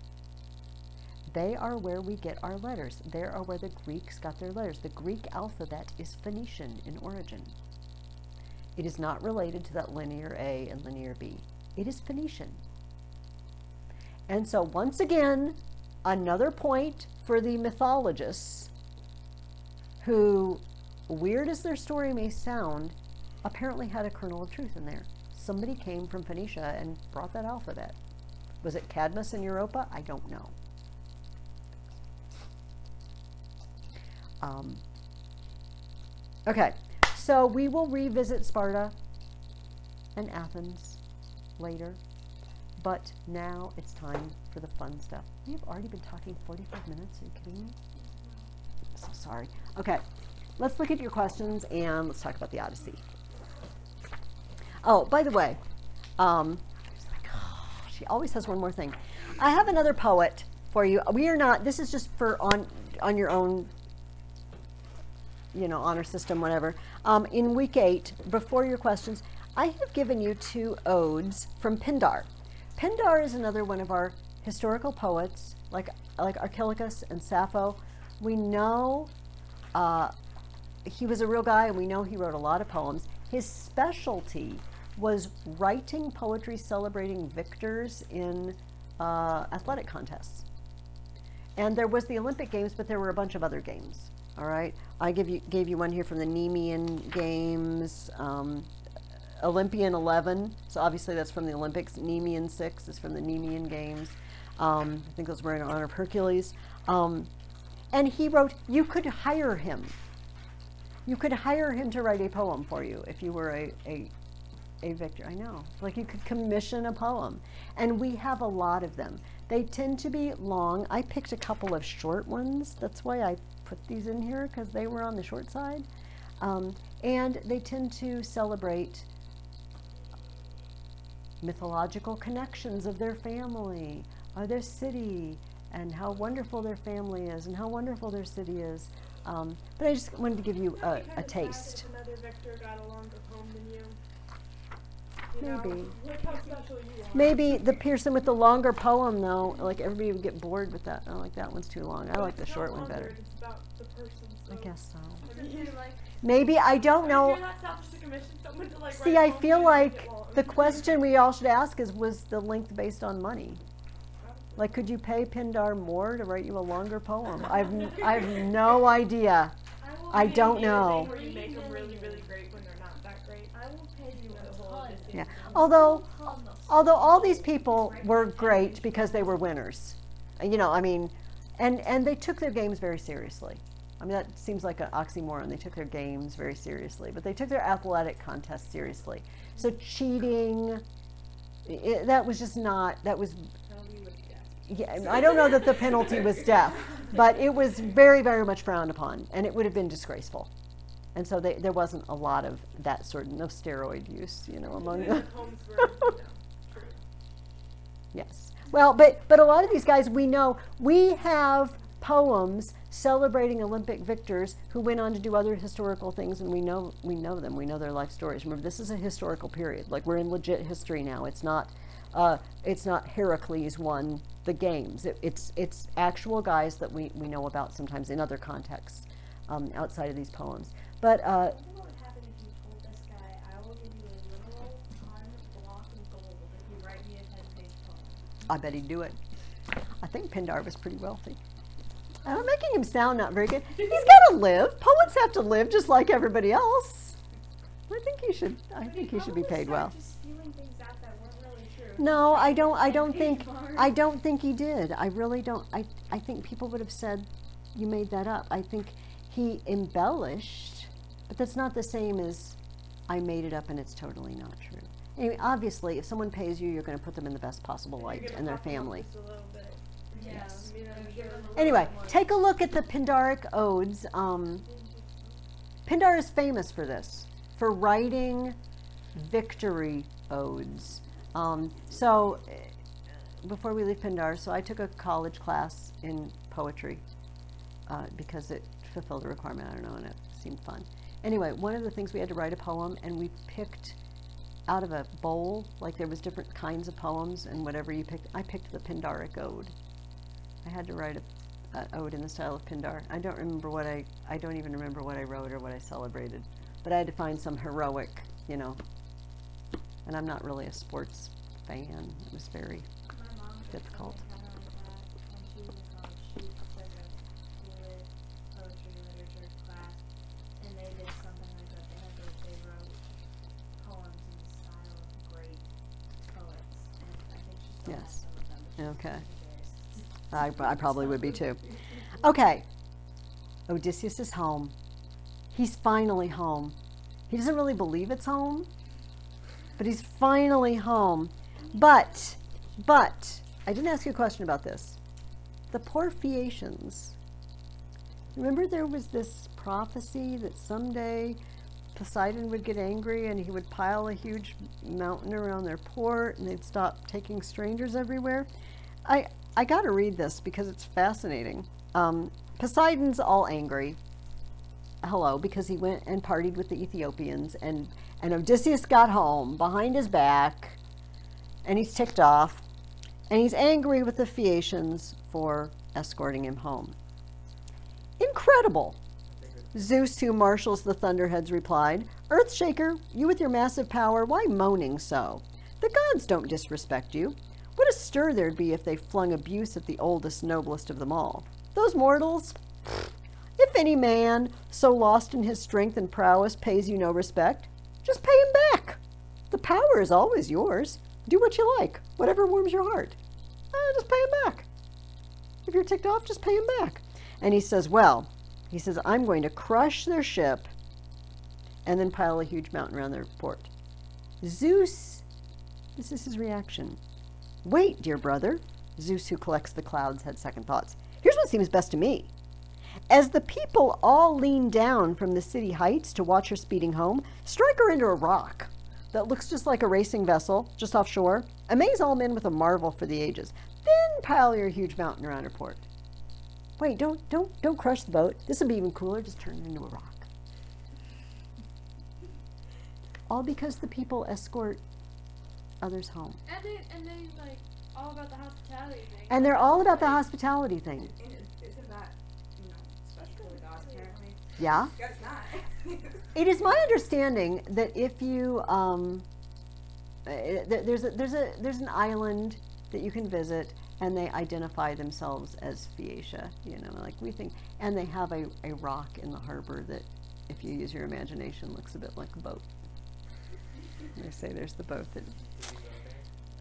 they are where we get our letters. They are where the Greeks got their letters. The Greek alphabet is Phoenician in origin. It is not related to that linear A and linear B. It is Phoenician. And so once again, another point for the mythologists who, weird as their story may sound, apparently had a kernel of truth in there. Somebody came from Phoenicia and brought that alphabet. Was it Cadmus in Europa? I don't know. Okay, so we will revisit Sparta and Athens later, but now it's time for the fun stuff. We've already been talking 45 minutes. Are you kidding me? I'm so sorry. Okay, let's look at your questions and let's talk about the Odyssey. Oh, by the way, she always has one more thing. I have another poet for you. We are not, this is just for on your own, honor system, whatever. In week 8, before your questions, I have given you 2 odes from Pindar. Pindar is another one of our historical poets, like Archilochus and Sappho. We know he was a real guy, and we know he wrote a lot of poems. His specialty was writing poetry celebrating victors in athletic contests. And there was the Olympic Games, but there were a bunch of other games. All right, I gave you one here from the Nemean Games, Olympian 11. So obviously that's from the Olympics. Nemean 6 is from the Nemean Games. I think those were in honor of Hercules. And he wrote, you could hire him. You could hire him to write a poem for you if you were a victor. I know, like you could commission a poem. And we have a lot of them. They tend to be long. I picked a couple of short ones. That's why I put these in here, because they were on the short side. And they tend to celebrate mythological connections of their family, or their city, and how wonderful their family is, and how wonderful their city is. But I just wanted to give you a taste. If another victor got a longer poem than you. Maybe. Look how special you are. Maybe the Pearson with the longer poem, though, like everybody would get bored with that. I like that one's too long. I like the short one better. It's about the person. So. I guess so. You're like, Maybe, I don't know. You're not selfish to commission someone to See, write I a poem feel and make like it long. the question we all should ask is, was the length based on money? Like, could you pay Pindar more to write you a longer poem? I've no idea. I don't know. Where you make them really, really great when they're not that great. I will pay you a ton. Yeah. Although all these people were great because they were winners. I mean, and they took their games very seriously. I mean, that seems like an oxymoron. They took their games very seriously, but they took their athletic contests seriously. So cheating that was just not, that was, Penalty was death. yeah, I don't know that the penalty was death, but it was very, very much frowned upon, and it would have been disgraceful. And so there wasn't a lot of that sort of steroid use, among the. Homes were, true. Yes. Well, but a lot of these guys we have poems celebrating Olympic victors who went on to do other historical things, and we know them. We know their life stories. Remember, this is a historical period. Like, we're in legit history now. It's not Heracles won the games. It's actual guys that we know about sometimes in other contexts outside of these poems. But I wonder what would happen if you told this guy, I will give you a literal ton block of gold if you write me a 10-page poem. I bet he'd do it. I think Pindar was pretty wealthy. I'm making him sound not very good. He's got to live. Poets have to live just like everybody else. I think he should be paid well. Just spewing things out that weren't really true. No, I don't think he did. I really don't. I think people would have said you made that up. I think he embellished, but that's not the same as I made it up and it's totally not true. Anyway, obviously, if someone pays you, you're going to put them in the best possible light and their family. Just a little bit. Yes. You know, give them a little Anyway, bit more. take a look at the Pindaric odes. Pindar is famous for this, for writing victory odes. So, before we leave Pindar, so I took a college class in poetry because it fulfilled a requirement, I don't know, and it seemed fun. Anyway, one of the things we had to write a poem, and we picked out of a bowl, like there was different kinds of poems, and whatever you picked, I picked the Pindaric ode. I had to write an ode in the style of Pindar. I don't even remember what I wrote or what I celebrated, but I had to find some heroic, and I'm not really a sports fan. It was very My mom did difficult. something kind of like that when she was in college. She took a lit poetry literature class, and they did something like that. They wrote poems in the style of great poets, and I think she still Yes. has some of them. But she's Okay. embarrassed. I probably would be too. Okay. Odysseus is home. He's finally home. He doesn't really believe it's home, but he's finally home. But, I didn't ask you a question about this. The poor Phaeacians. Remember there was this prophecy that someday Poseidon would get angry and he would pile a huge mountain around their port and they'd stop taking strangers everywhere? I got to read this because it's fascinating. Poseidon's all angry. Hello, because he went and partied with the Ethiopians, and Odysseus got home behind his back, and he's ticked off, and he's angry with the Phaeacians for escorting him home. Incredible! Zeus, who marshals the thunderheads, replied, Earthshaker, you with your massive power, why moaning so? The gods don't disrespect you. What a stir there'd be if they flung abuse at the oldest, noblest of them all. Those mortals? If any man, so lost in his strength and prowess, pays you no respect, just pay him back. The power is always yours. Do what you like, whatever warms your heart. Just pay him back. If you're ticked off, just pay him back. And he says, I'm going to crush their ship and then pile a huge mountain around their port. Zeus, this is his reaction. Wait, dear brother. Zeus, who collects the clouds, had second thoughts. Here's what seems best to me. As the people all lean down from the city heights to watch her speeding home, strike her into a rock that looks just like a racing vessel just offshore. Amaze all men with a marvel for the ages. Then pile your huge mountain around her port. Wait, don't crush the boat. This would be even cooler. Just turn it into a rock. All because the people escort others home. And they like all about the hospitality thing. And they're all about the hospitality thing. And isn't that, special to the gods apparently? Yeah? Guess not. It is my understanding that if you there's an island that you can visit, and they identify themselves as Phaeacia, like we think, and they have a rock in the harbor that, if you use your imagination, looks a bit like a boat. They say there's the boat that.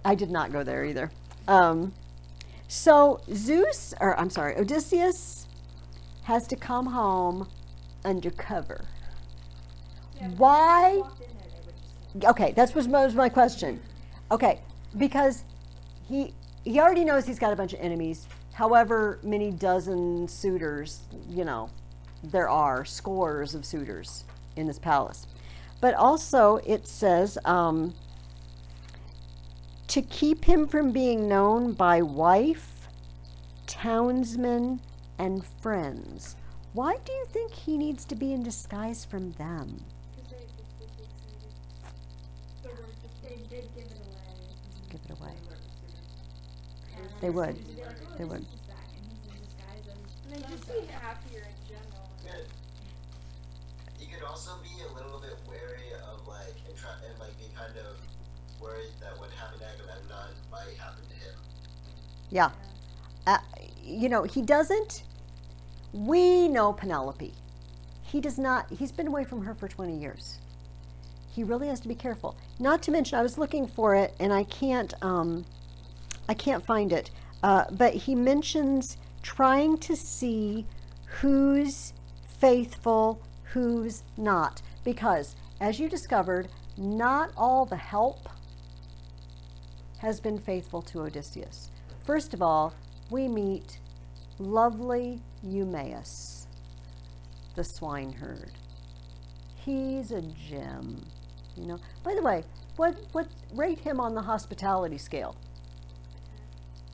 I did not go there either. So Odysseus has to come home undercover. Yeah, but Why? if you walked in there, they would just say, Okay, that was my question. Okay, because he already knows he's got a bunch of enemies. However many dozen suitors, there are scores of suitors in this palace. But also it says to keep him from being known by wife, townsmen, and friends. Why do you think he needs to be in disguise from them? Because they did give it away. Give it away. And They would. they'd be like, oh, They this would. is back, and he's in disguise as And they just so-and-so. be happier in general. Good. He could also be a little bit wary of and be kind of worried that what happened to Agamemnon might happen to him. Yeah. He doesn't. We know Penelope. He does not. He's been away from her for 20 years. He really has to be careful. Not to mention, I was looking for it and I can't find it. But he mentions trying to see who's faithful, who's not. Because, as you discovered, not all the help has been faithful to Odysseus. First of all, we meet lovely Eumaeus, the swineherd. He's a gem, By the way, what rate him on the hospitality scale?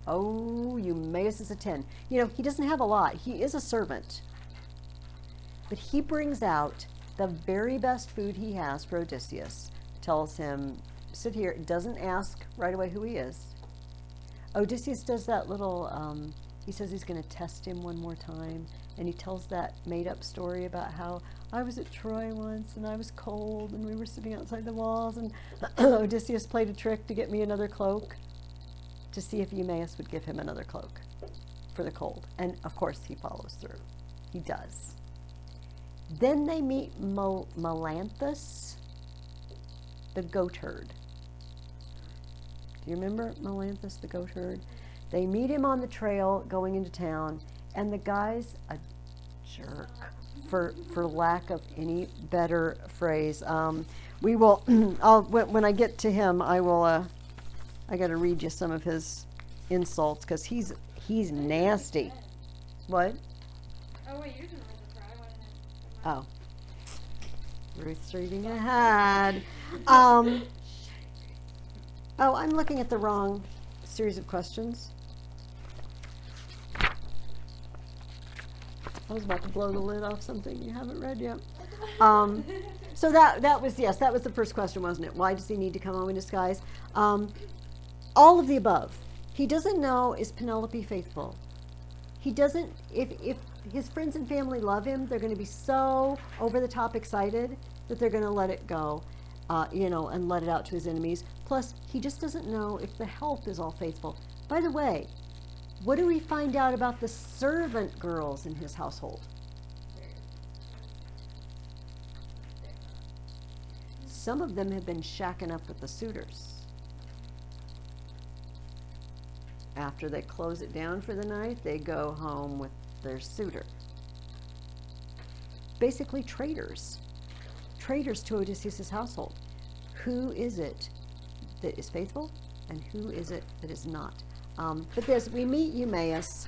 Oh, Eumaeus is a 10. He doesn't have a lot. He is a servant. But he brings out the very best food he has for Odysseus. Tells him, sit here, doesn't ask right away who he is. Odysseus does that little, he says he's going to test him one more time. And he tells that made-up story about how I was at Troy once and I was cold and we were sitting outside the walls and Odysseus played a trick to get me another cloak to see if Eumaeus would give him another cloak for the cold. And, of course, he follows through. He does. Then they meet Melanthus, the goatherd. Do you remember Melanthus, the goatherd? They meet him on the trail going into town, and the guy's a jerk, for lack of any better phrase. We will, when I get to him, I will, I got to read you some of his insults, because he's nasty. What? Oh wait, yours didn't read the cry. Why didn't it? Oh. Ruth's reading ahead. Oh, I'm looking at the wrong series of questions. I was about to blow the lid off something you haven't read yet. So that was the first question, wasn't it? Why does he need to come home in disguise? All of the above. He doesn't know, is Penelope faithful? He doesn't, if his friends and family love him, they're going to be so over the top excited that they're going to let it go, and let it out to his enemies. Plus, he just doesn't know if the help is all faithful. By the way, what do we find out about the servant girls in his household? Some of them have been shacking up with the suitors. After they close it down for the night, they go home with their suitor. Basically traitors. Traitors to Odysseus' household. Who is it that is faithful and who is it that is not? But we meet Eumaeus,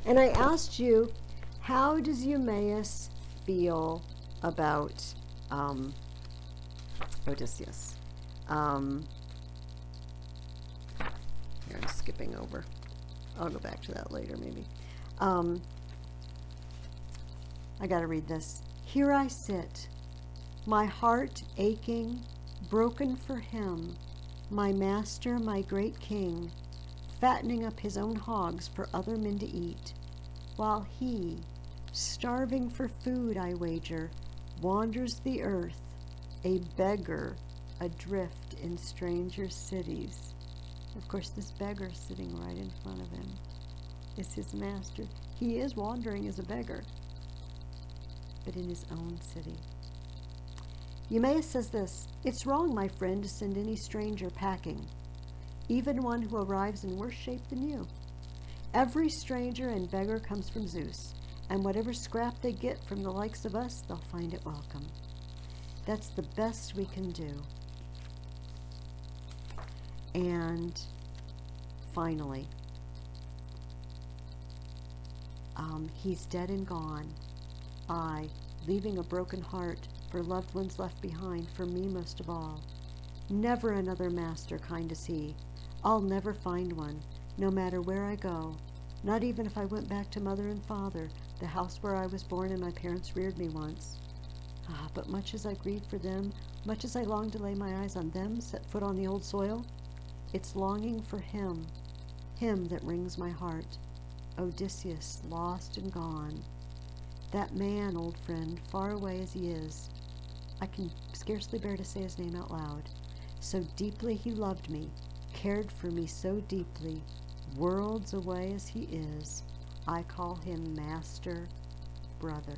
and I asked you, how does Eumaeus feel about Odysseus? Here, I'm skipping over. I'll go back to that later, maybe. I got to read this. Here I sit, my heart aching, broken for him, my master, my great king, fattening up his own hogs for other men to eat, while he, starving for food, I wager, wanders the earth, a beggar, adrift in stranger cities. Of course, this beggar sitting right in front of him is his master. He is wandering as a beggar, but in his own city. Eumaeus says this, it's wrong, my friend, to send any stranger packing, even one who arrives in worse shape than you. Every stranger and beggar comes from Zeus, and whatever scrap they get from the likes of us, they'll find it welcome. That's the best we can do. And finally, he's dead and gone. I, leaving a broken heart for loved ones left behind, for me most of all. Never another master kind as he. I'll never find one, no matter where I go. Not even if I went back to mother and father, the house where I was born and my parents reared me once. Ah, but much as I grieve for them, much as I long to lay my eyes on them, set foot on the old soil, it's longing for him that wrings my heart. Odysseus, lost and gone. That man, old friend, far away as he is, I can scarcely bear to say his name out loud. So deeply he loved me, cared for me so deeply, worlds away as he is, I call him master, brother.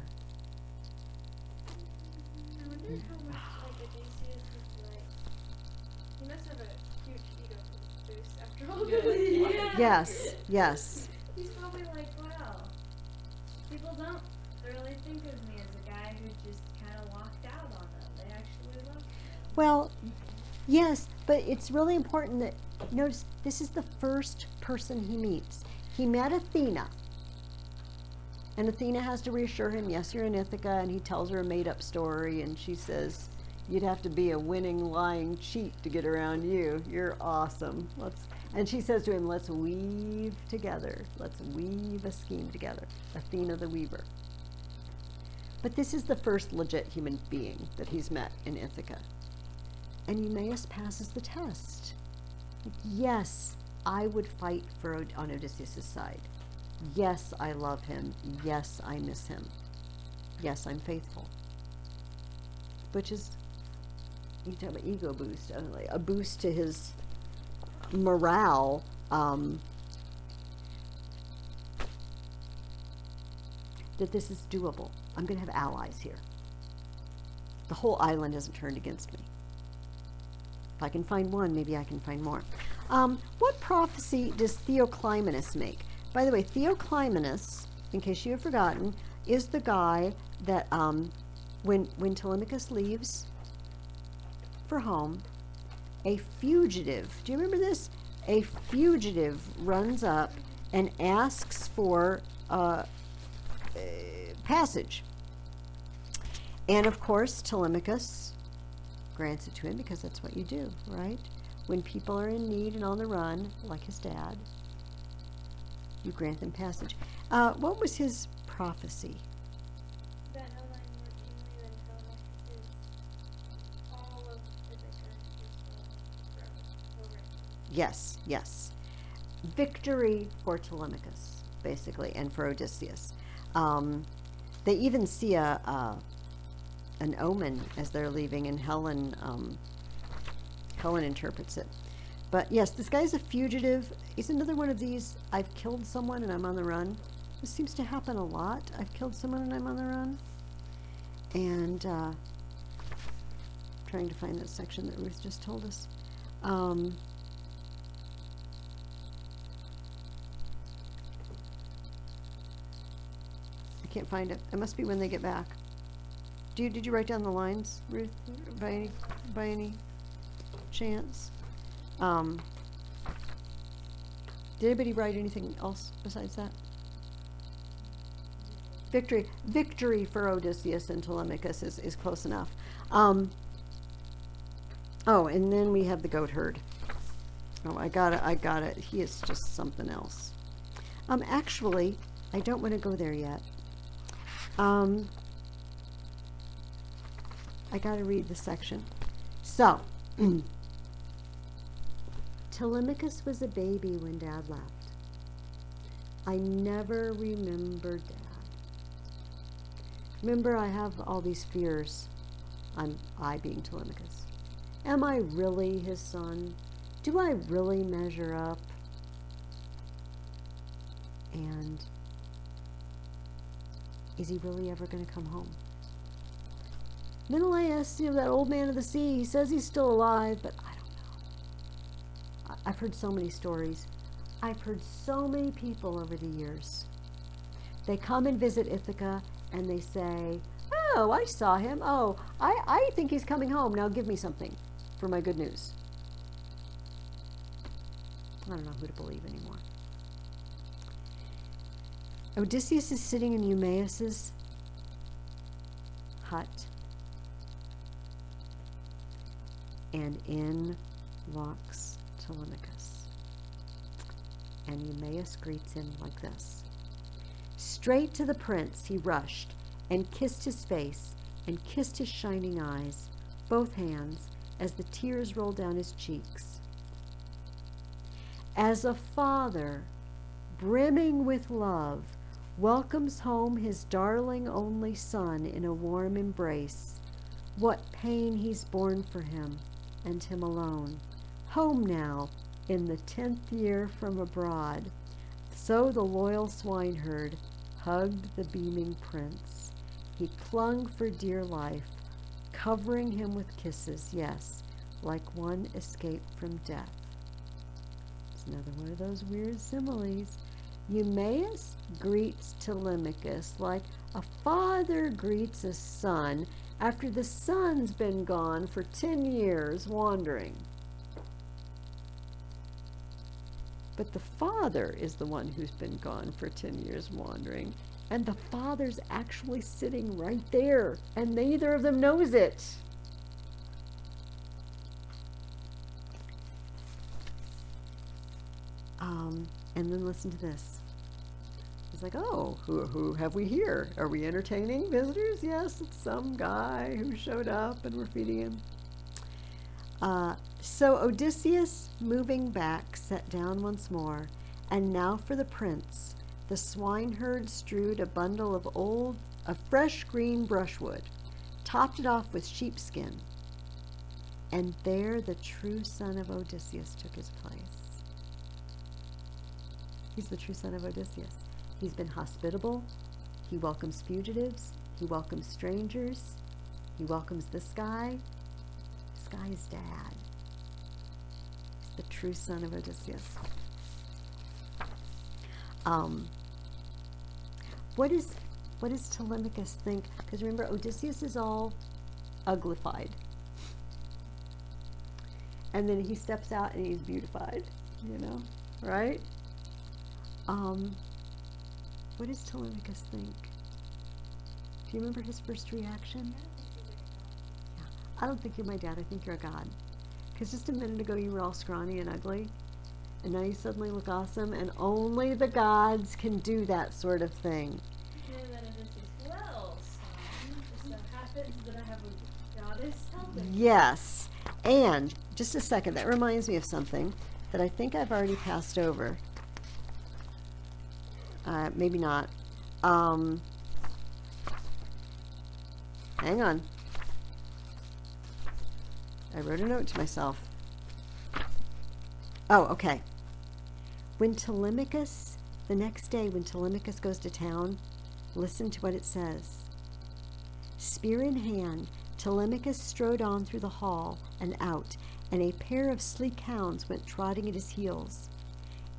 I wonder how much like Odysseus is like. He must have a huge ego boost after all this. Yes, yes. He's probably like, wow, people don't really think of me as a guy who just kind of walked out on them. They actually love me. Well, yes, but it's really important that, notice, this is the first person he meets. He met Athena. And Athena has to reassure him, yes, you're in Ithaca, and he tells her a made-up story, and she says, you'd have to be a winning, lying cheat to get around you. You're awesome. And she says to him, let's weave together. Let's weave a scheme together. Athena the weaver. But this is the first legit human being that he's met in Ithaca. And Eumaeus passes the test. Yes, I would fight on Odysseus' side. Yes, I love him. Yes, I miss him. Yes, I'm faithful. Which is, you talk about ego boost, like a boost to his morale. That this is doable. I'm going to have allies here. The whole island isn't turned against me. If I can find one, maybe I can find more. What prophecy does Theoclymenus make? By the way, Theoclymenus, in case you have forgotten, is the guy that when Telemachus leaves for home, a fugitive, do you remember this? A fugitive runs up and asks for passage. And of course, Telemachus grants it to him because that's what you do, right? When people are in need and on the run, like his dad, you grant them passage. What was his prophecy? That Hellline more keenly than Telemachus is all of Ithaca is over. Yes, yes. Victory for Telemachus, basically, and for Odysseus. They even see an omen as they're leaving, and Helen interprets it. But yes, this guy's a fugitive. He's another one of these, I've killed someone and I'm on the run. This seems to happen a lot. I've killed someone and I'm on the run. And trying to find that section that Ruth just told us. I can't find it. It must be when they get back. Did you write down the lines, Ruth, by any chance? Did anybody write anything else besides that? Victory for Odysseus and Telemachus is close enough. Oh, and then we have the goat herd. Oh, I got it. He is just something else. Actually, I don't want to go there yet. I got to read the section. So, Telemachus was a baby when Dad left. I never remember Dad. Remember, I have all these fears. I being Telemachus. Am I really his son? Do I really measure up? And is he really ever going to come home? Menelaus, that old man of the sea, he says he's still alive, but I don't know. I've heard so many stories. I've heard so many people over the years. They come and visit Ithaca and they say, oh, I saw him. Oh, I think he's coming home. Now give me something for my good news. I don't know who to believe anymore. Odysseus is sitting in Eumaeus's hut, and in walks Telemachus. And Eumaeus greets him like this. Straight to the prince he rushed, and kissed his face, and kissed his shining eyes, both hands, as the tears rolled down his cheeks. As a father, brimming with love, welcomes home his darling only son in a warm embrace, what pain he's borne for him, and him alone. Home now, in the 10th year from abroad, so the loyal swineherd hugged the beaming prince. He clung for dear life, covering him with kisses, yes, like one escaped from death. It's another one of those weird similes. Eumaeus greets Telemachus like a father greets a son after the son's been gone for 10 years wandering. But the father is the one who's been gone for 10 years wandering, and the father's actually sitting right there, and neither of them knows it. And then listen to this. He's like, oh, who have we here? Are we entertaining visitors? Yes, it's some guy who showed up and we're feeding him. So Odysseus, moving back, sat down once more, and now for the prince. The swineherd strewed a bundle of fresh green brushwood, topped it off with sheepskin, and there the true son of Odysseus took his place. He's the true son of Odysseus. He's been hospitable. He welcomes fugitives. He welcomes strangers. He welcomes this guy. This guy is dad. He's the true son of Odysseus. What does Telemachus think? Because remember, Odysseus is all uglified. And then he steps out and he's beautified, right? What does Telemachus think? Do you remember his first reaction? Yeah. I don't think you're my dad. I think you're a god. Because just a minute ago you were all scrawny and ugly, and now you suddenly look awesome, and only the gods can do that sort of thing. Well, son, it so happens that I have a goddess helping. Yes. And just a second, that reminds me of something that I think I've already passed over. Maybe not. Hang on. I wrote a note to myself. Oh, okay. When Telemachus, the next day when Telemachus goes to town, listen to what it says. Spear in hand, Telemachus strode on through the hall and out, and a pair of sleek hounds went trotting at his heels.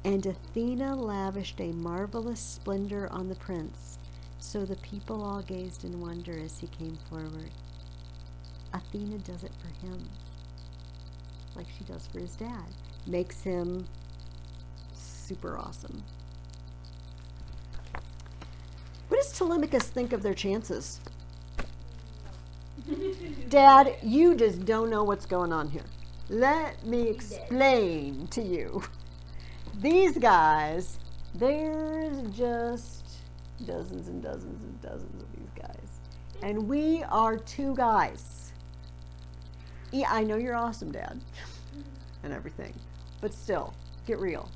And Athena lavished a marvelous splendor on the prince, so the people all gazed in wonder as he came forward. Athena does it for him, like she does for his dad. Makes him super awesome. What does Telemachus think of their chances? Dad, you just don't know what's going on here. Let me explain to you. These guys, there's just dozens and dozens and dozens of these guys. And we are two guys. Yeah, I know you're awesome, Dad, and everything. But still, get real.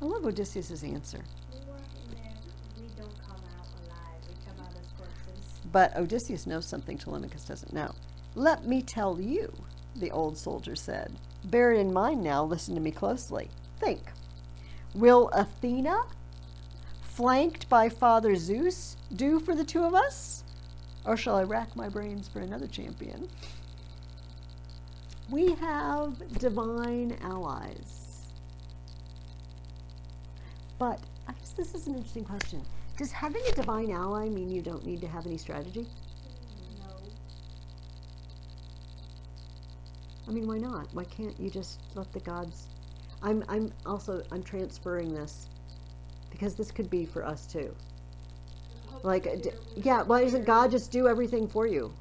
I love Odysseus' answer. We weren't in there. We don't come out alive. We come out as corpses. But Odysseus knows something Telemachus doesn't know. Let me tell you, the old soldier said. Bear it in mind now, listen to me closely. Think. Will Athena, flanked by Father Zeus, do for the two of us? Or shall I rack my brains for another champion? We have divine allies. But I guess this is an interesting question. Does having a divine ally mean you don't need to have any strategy? No. I mean, why not? Why can't you just let the gods? I'm transferring this because this could be for us too. Hope Like, that they're yeah, why doesn't more- God just do everything for you?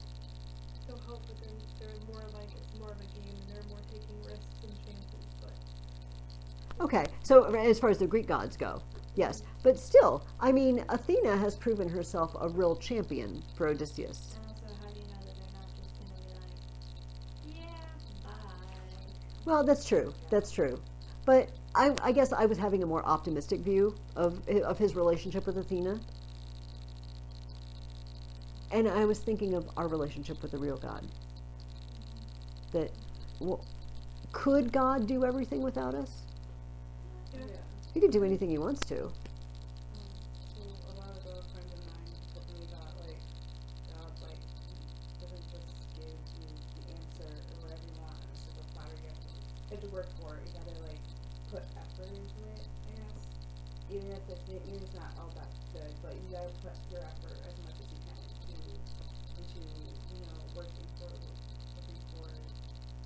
They'll hope that they're more like it's more of a game and they're more taking risks and chances, but Okay, so as far as the Greek gods go, yes. But still, I mean, Athena has proven herself a real champion for Odysseus. And also, how do you know that they're not just gonna be like, yeah, bye? Well, that's true. That's true. But I guess I was having a more optimistic view of his relationship with Athena. And I was thinking of our relationship with the real God. That, well, could God do everything without us? Yeah. He could do anything he wants to. So a while ago, a friend of mine told me that like God like doesn't just give you the answer or whatever you want on a silver platter. You have to work for it. You gotta like put effort into it. I guess even if it's not all that good, but you gotta put your effort as much as you can into working for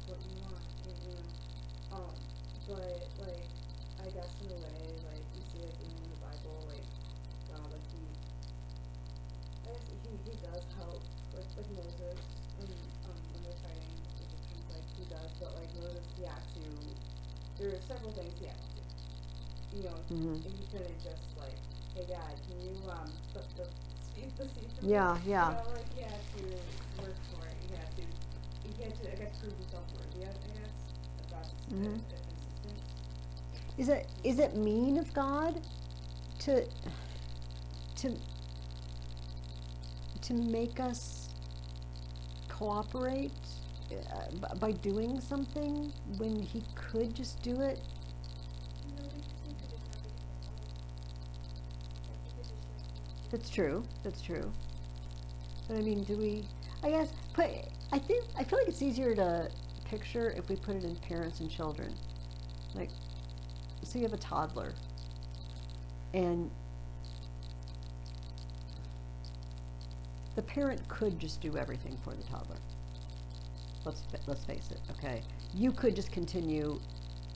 what you want. But like I guess in a way like you see like in the Bible like God like I guess he does help like Moses and when they're fighting the Egyptians like he does, but like Moses he had to there are several things he had to do. Mhm. And he couldn't just like, hey God, can you flip the seat for me? Yeah, yeah. Like he had to work for it. He had to I guess prove himself worthy, I guess. If that's Mhm. consistent. Is it mean of God to make us cooperate by doing something when he could just do it? no, they just need to just not be like you could just like That's true. That's true. But I mean, do we? I guess. I feel like it's easier to picture if we put it in parents and children. Like, so you have a toddler, and the parent could just do everything for the toddler. Let's face it. Okay, you could just continue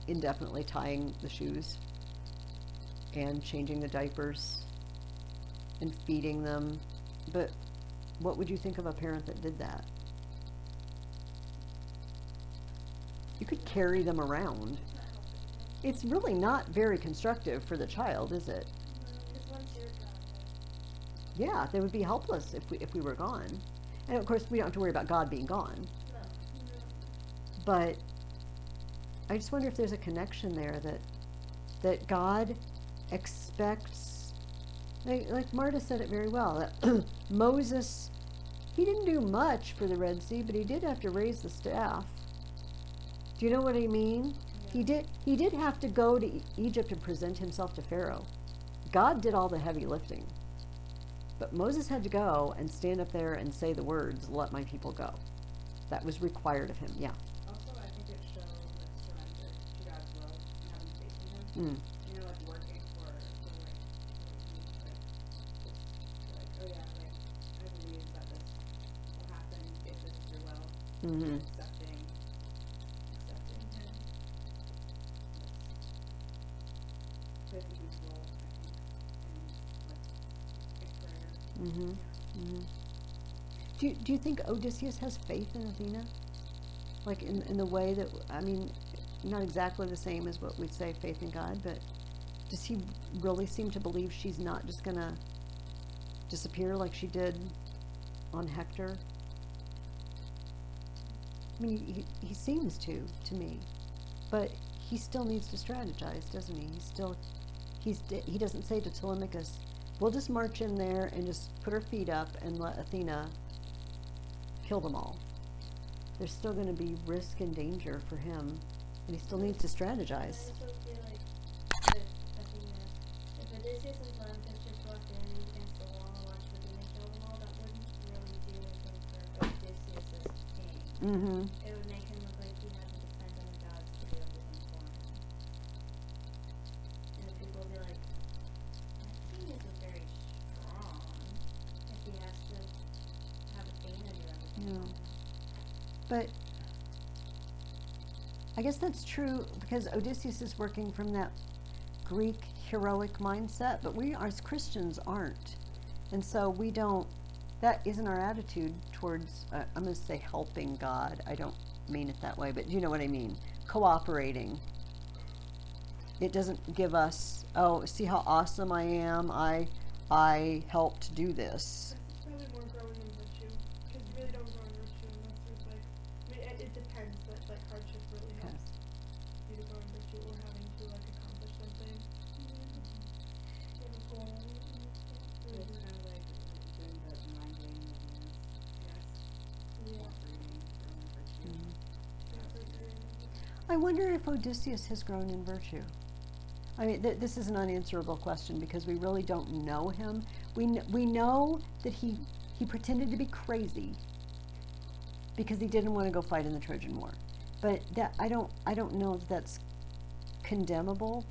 indefinitely tying the shoes and changing the diapers and feeding them, but what would you think of a parent that did that? You could carry them around. It's really not very constructive for the child, is it? because once you're gone, Yeah, they would be helpless if we were gone. And of course, we don't have to worry about God being gone. But I just wonder if there's a connection there that God expects, like Marta said it very well, that Moses, he didn't do much for the Red Sea, but he did have to raise the staff. Do you know what I mean? Yeah. He did have to go to Egypt and present himself to Pharaoh. God did all the heavy lifting. But Moses had to go and stand up there and say the words, "Let my people go." That was required of him, yeah. Also, I think it shows like surrender to God's will and having faith in Him. Mm. Like working for like oh yeah, like I believe that this will happen if this is your will. Mm-hmm. Accepting Him. Plays a huge role, I think, in prayer. Mm-hmm. Yeah. Mm-hmm. Do you think Odysseus has faith in Athena? Like in the way that, I mean, not exactly the same as what we'd say faith in God, but does he really seem to believe she's not just gonna disappear like she did on Hector? I mean, he seems to me, but he still needs to strategize, doesn't he? He doesn't say to Telemachus, "We'll just march in there and just put our feet up and let Athena kill them all." There's still going to be risk and danger for him, and he still needs to I strategize. also feel like with Athena, if Odysseus and Telemachus just walked in against the wall and watched Athena kill them all, that wouldn't really do anything for Odysseus as king. Mm-hmm. It would make him look like he had to depend on the gods to do everything for him. And then people would be like, that king isn't very strong if he has to have Athena do everything Yeah. for him. But I guess that's true because Odysseus is working from that Greek heroic mindset, but we as Christians aren't. And so we don't, that isn't our attitude towards, I'm going to say helping God. I don't mean it that way, but you know what I mean. Cooperating. It doesn't give us, oh, see how awesome I am. I helped do this. It's probably more growing in virtue, because you really don't grow in virtue unless there's like, I mean, it depends, but like hardship really Okay. helps you to grow in virtue or having to like accomplish something. It's kind of like doing the mind game with Venus. Yes. Cooperating, growing virtue. I wonder if Odysseus has grown in virtue. I mean, this is an unanswerable question because we really don't know him. We know that he pretended to be crazy because he didn't want to go fight in the Trojan War. But that I don't know that that's condemnable.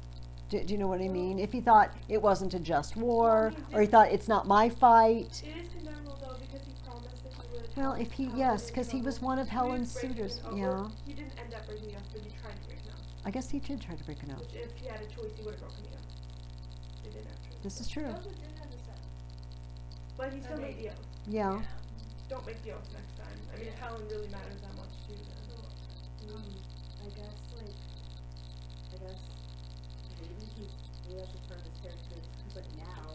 Do you know what I mean? If he thought it wasn't a just war, or he thought it's not my fight. It is condemnable though because he promised that he would. Well, if he, yes, because he was one of Helen's suitors. Yeah, He didn't end up breaking up, but he tried to break it up. I guess he did try to break it up. Which, if he had a choice, he would have broken it up. He didn't have a choice. This is true. Those did have a set. But he still Okay. made the oath. Yeah. Don't make the oath next time. I mean, if Helen really matters that much to you, then. I guess maybe that's just part of his character, but now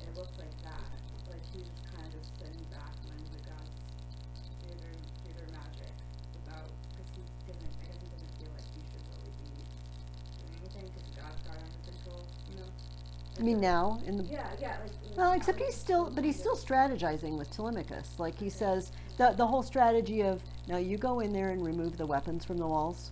it looks like that. Like he's kind of sitting back when the gods do their magic without, because he doesn't feel like he should really be doing anything because God's got it under control, you know? I mean, now in the Yeah, like. well, except he's still strategizing with Telemachus. Like he says, the whole strategy of now you go in there and remove the weapons from the walls.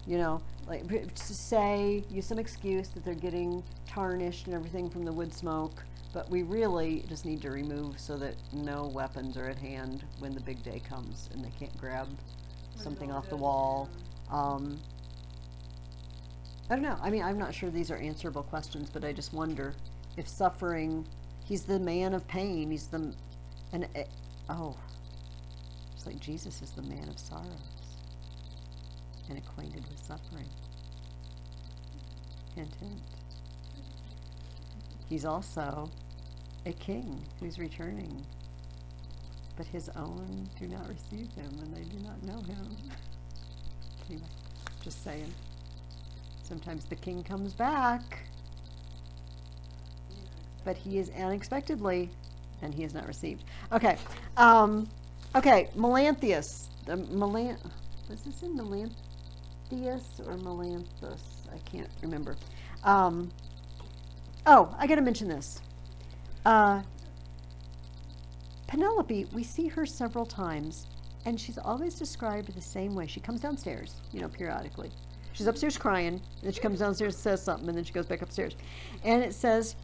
You know, like to say, use some excuse that they're getting tarnished and everything from the wood smoke, but we really just need to remove so that no weapons are at hand when the big day comes and they can't grab something off the wall. I don't know. I mean, I'm not sure these are answerable questions, but I just wonder if suffering, he's the man of pain. He's the, it's like Jesus is the man of sorrows and acquainted with suffering. Hint, hint. He's also a king who's returning, but his own do not receive him and they do not know him. Anyway, just saying. Sometimes the king comes back, but he is unexpectedly, and he is not received. Okay, Melanthius. Was this in Melanthius or Melanthus? I can't remember. I got to mention this. Penelope, we see her several times, and she's always described the same way. She comes downstairs, periodically. She's upstairs crying, and then she comes downstairs and says something, and then she goes back upstairs. And it says,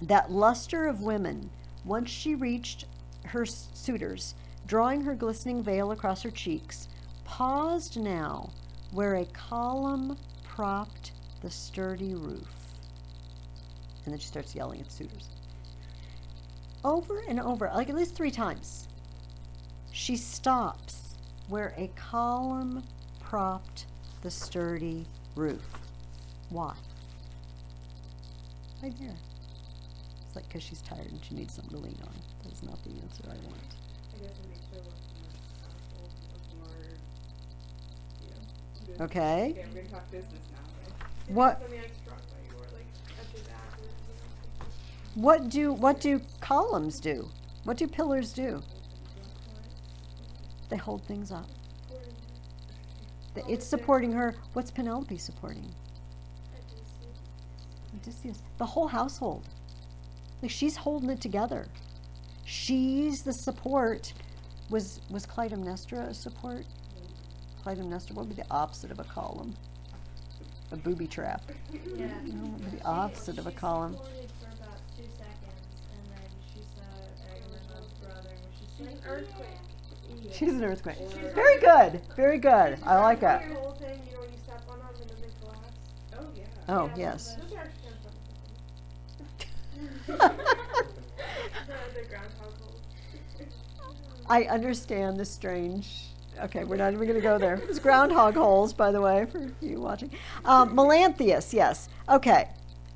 that luster of women, once she reached her suitors, drawing her glistening veil across her cheeks, paused now where a column propped the sturdy roof. And then she starts yelling at suitors. Over and over, like at least 3 times, she stops where a column propped the sturdy roof. Why? Right there. It's like because she's tired and she needs something to lean on. That's not the answer I want. I guess it makes her look more, Okay. Okay, I'm gonna talk business now, right? What Something like strong by you or like at your back or what do columns do? What do pillars do? They hold things up. It's supporting her. What's Penelope supporting? Odysseus. The whole household. Like she's holding it together. She's the support. Was Clytemnestra a support? Clytemnestra, what would be the opposite of a column? A booby trap. Yeah. What would be the opposite of a column? She supported for about 2 seconds, and then she saw Agamemnon's brother, and she's She's like, an earthquake. Yeah. She's an earthquake. Very good. Very good. I like that. The whole thing, when you step on them and then they collapse. Oh, yeah. Oh, Yeah, yes. Those are actually kind of the groundhog holes. I understand the strange Okay, we're not even going to go there. It's groundhog holes, by the way, for you watching. Melanthius, yes. Okay.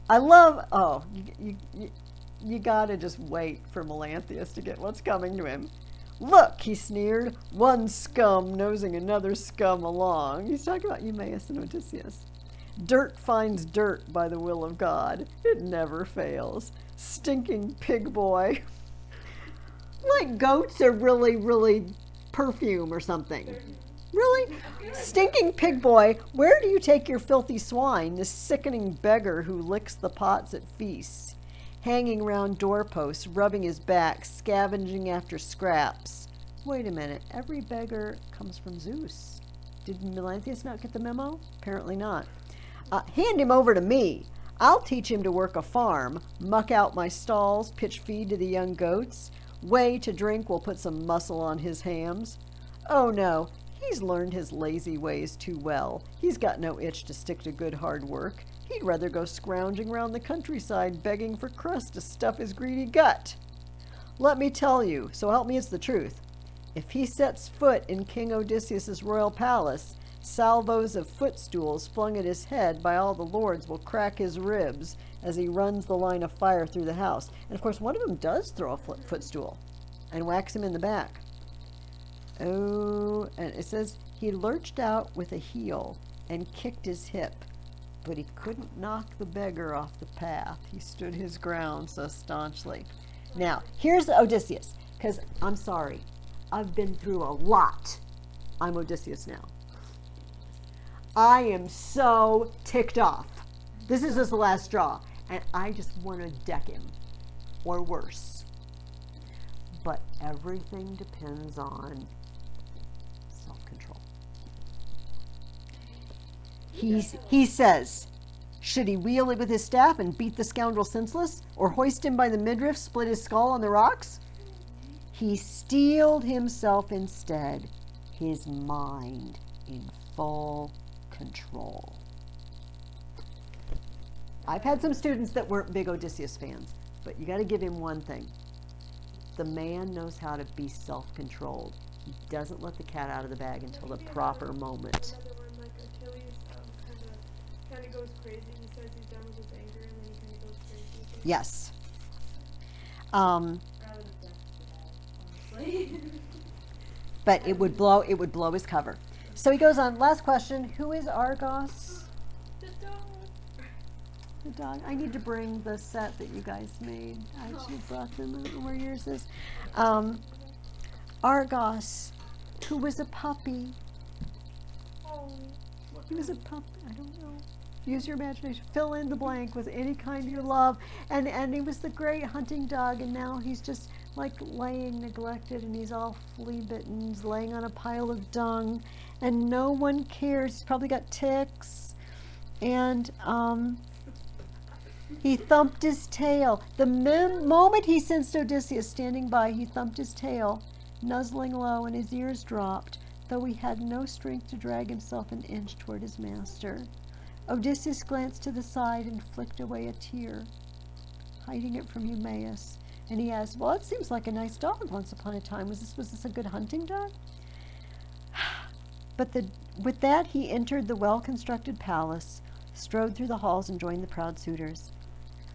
I love, you got to just wait for Melanthius to get what's coming to him. Look, he sneered, one scum nosing another scum along. He's talking about Eumaeus and Odysseus. Dirt finds dirt by the will of God. It never fails. Stinking pig boy. Like goats are really, really perfume or something. Really? Stinking pig boy, where do you take your filthy swine, this sickening beggar who licks the pots at feasts, hanging round doorposts, rubbing his back, scavenging after scraps? Wait a minute, every beggar comes from Zeus. Did Melanthius not get the memo? Apparently not. Hand him over to me. I'll teach him to work a farm, muck out my stalls, pitch feed to the young goats. Whey to drink will put some muscle on his hams. Oh no, he's learned his lazy ways too well. He's got no itch to stick to good hard work. He'd rather go scrounging round the countryside begging for crust to stuff his greedy gut. Let me tell you, so help me it's the truth. If he sets foot in King Odysseus's royal palace, salvos of footstools flung at his head by all the lords will crack his ribs as he runs the line of fire through the house. And of course, one of them does throw a footstool and whacks him in the back. Oh, and it says he lurched out with a heel and kicked his hip, but he couldn't knock the beggar off the path. He stood his ground so staunchly. Now, here's Odysseus, because I'm sorry, I've been through a lot. I'm Odysseus now. I am so ticked off. This is just the last straw, and I just want to deck him, or worse. But everything depends on self-control. He says, should he wheel it with his staff and beat the scoundrel senseless, or hoist him by the midriff, split his skull on the rocks? He steeled himself instead, his mind in full control. I've had some students that weren't big Odysseus fans, but you got to give him one thing. The man knows how to be self-controlled. He doesn't let the cat out of the bag until the proper moment. Another one, like Achilles, kind of goes crazy. He says he's done with his anger, and then he kind of goes crazy. Yes. Rather than death, honestly. But it would blow his cover. So he goes on. Last question: who is Argos? The dog. The dog. I need to bring the set that you guys made. I actually brought them. I don't know where yours is. Argos, who was a puppy. Oh, He was a puppy. I don't know. Use your imagination. Fill in the blank with any kind you love. And he was the great hunting dog, and now he's just like laying neglected, and he's all flea bitten. He's laying on a pile of dung, and no one cares. He's probably got ticks, and he thumped his tail. The moment he sensed Odysseus standing by, he thumped his tail, nuzzling low, and his ears dropped, though he had no strength to drag himself an inch toward his master. Odysseus glanced to the side and flicked away a tear, hiding it from Eumaeus. And he asked, well, it seems like a nice dog once upon a time. Was this a good hunting dog? But with that, he entered the well-constructed palace, strode through the halls, and joined the proud suitors.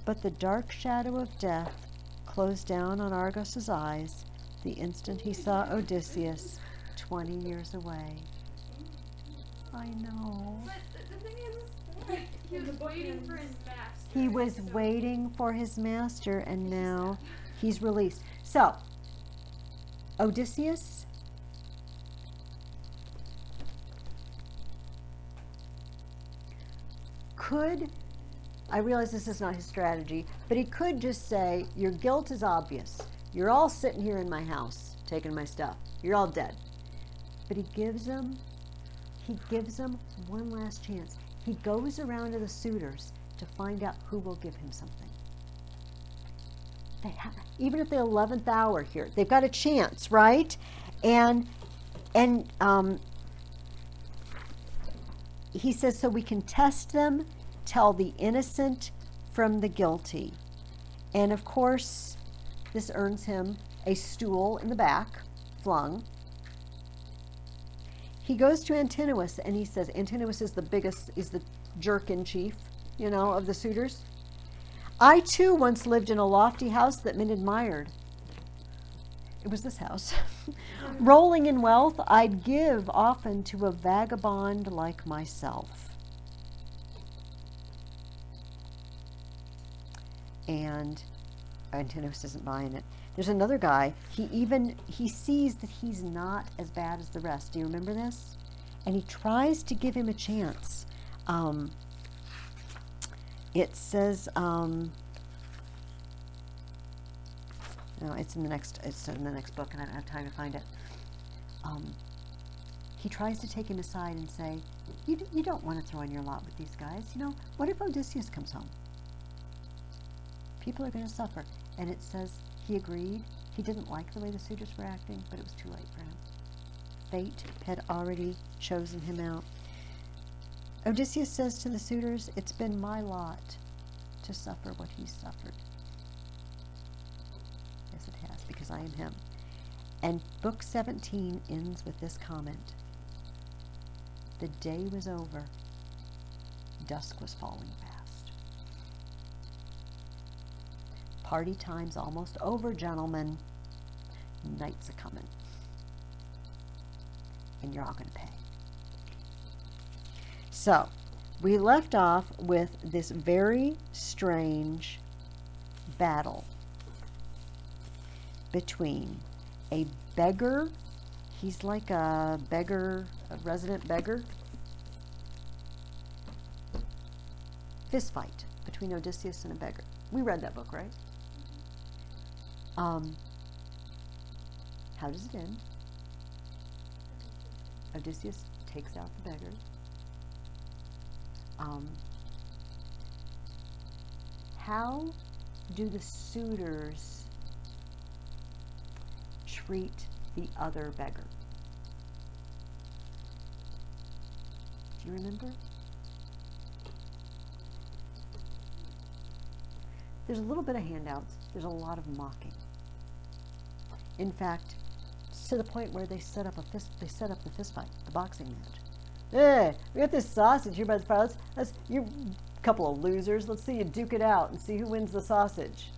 But the dark shadow of death closed down on Argos's eyes the instant he saw Odysseus 20 years away. I know. but the thing is, he was waiting for his master. He was waiting for his master, and now he's released. So, Odysseus could, I realize this is not his strategy, but he could just say, your guilt is obvious. You're all sitting here in my house, taking my stuff. You're all dead. But he gives them one last chance. He goes around to the suitors to find out who will give him something. They have, even at the 11th hour here, they've got a chance, right? And he says, so we can test them, tell the innocent from the guilty. And of course, this earns him a stool in the back, flung. he goes to Antinous and he says, Antinous is the jerk in chief, of the suitors. I too once lived in a lofty house that men admired. It was this house. Rolling in wealth, I'd give often to a vagabond like myself. And Antinous isn't buying it. There's another guy, he sees that he's not as bad as the rest. Do you remember this? And he tries to give him a chance. It says, no, it's in the next book, and I don't have time to find it. He tries to take him aside and say, you don't want to throw in your lot with these guys. What if Odysseus comes home? People are going to suffer. And it says he agreed. He didn't like the way the suitors were acting, but it was too late for him. Fate had already chosen him out. Odysseus says to the suitors, it's been my lot to suffer what he suffered. Yes, it has, because I am him. And book 17 ends with this comment. The day was over. Dusk was falling fast. Party time's almost over, gentlemen. Night's a-comin'. And you're all going to pay. So, we left off with this very strange battle between a beggar. He's like a beggar, a resident beggar. Fist fight between Odysseus and a beggar. We read that book, right? How does it end? Odysseus takes out the beggar. How do the suitors treat the other beggar? Do you remember? There's a little bit of handouts. There's a lot of mocking. In fact, to the point where they set up the fist fight, the boxing match. Hey, we got this sausage here by the fire. Let's you couple of losers. Let's see you duke it out and see who wins the sausage.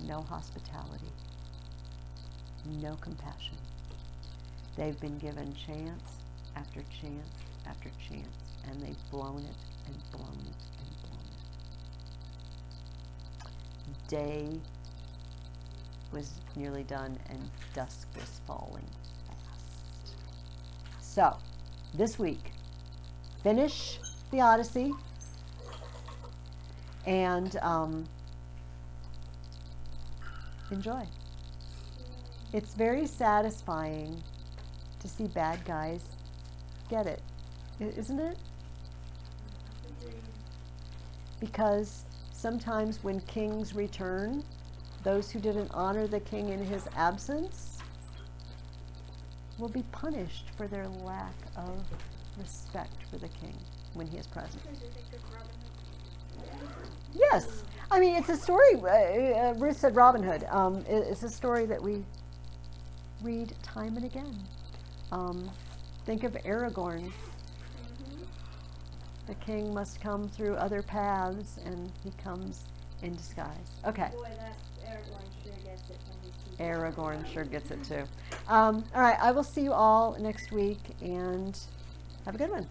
No hospitality. No compassion. They've been given chance after chance after chance, and they've blown it and blown it and blown it. Day was nearly done and dusk was falling fast. So, this week, finish the Odyssey and enjoy. It's very satisfying to see bad guys get it, isn't it? Because sometimes when kings return, those who didn't honor the king in his absence will be punished for their lack of respect for the king when he is present. Yes. I mean, it's a story, Ruth said Robin Hood. It's a story that we read time and again. Think of Aragorn. The king must come through other paths, and he comes in disguise. Okay. Boy, that Aragorn sure gets it from these people. Aragorn sure gets it too. All right, I will see you all next week, and have a good one.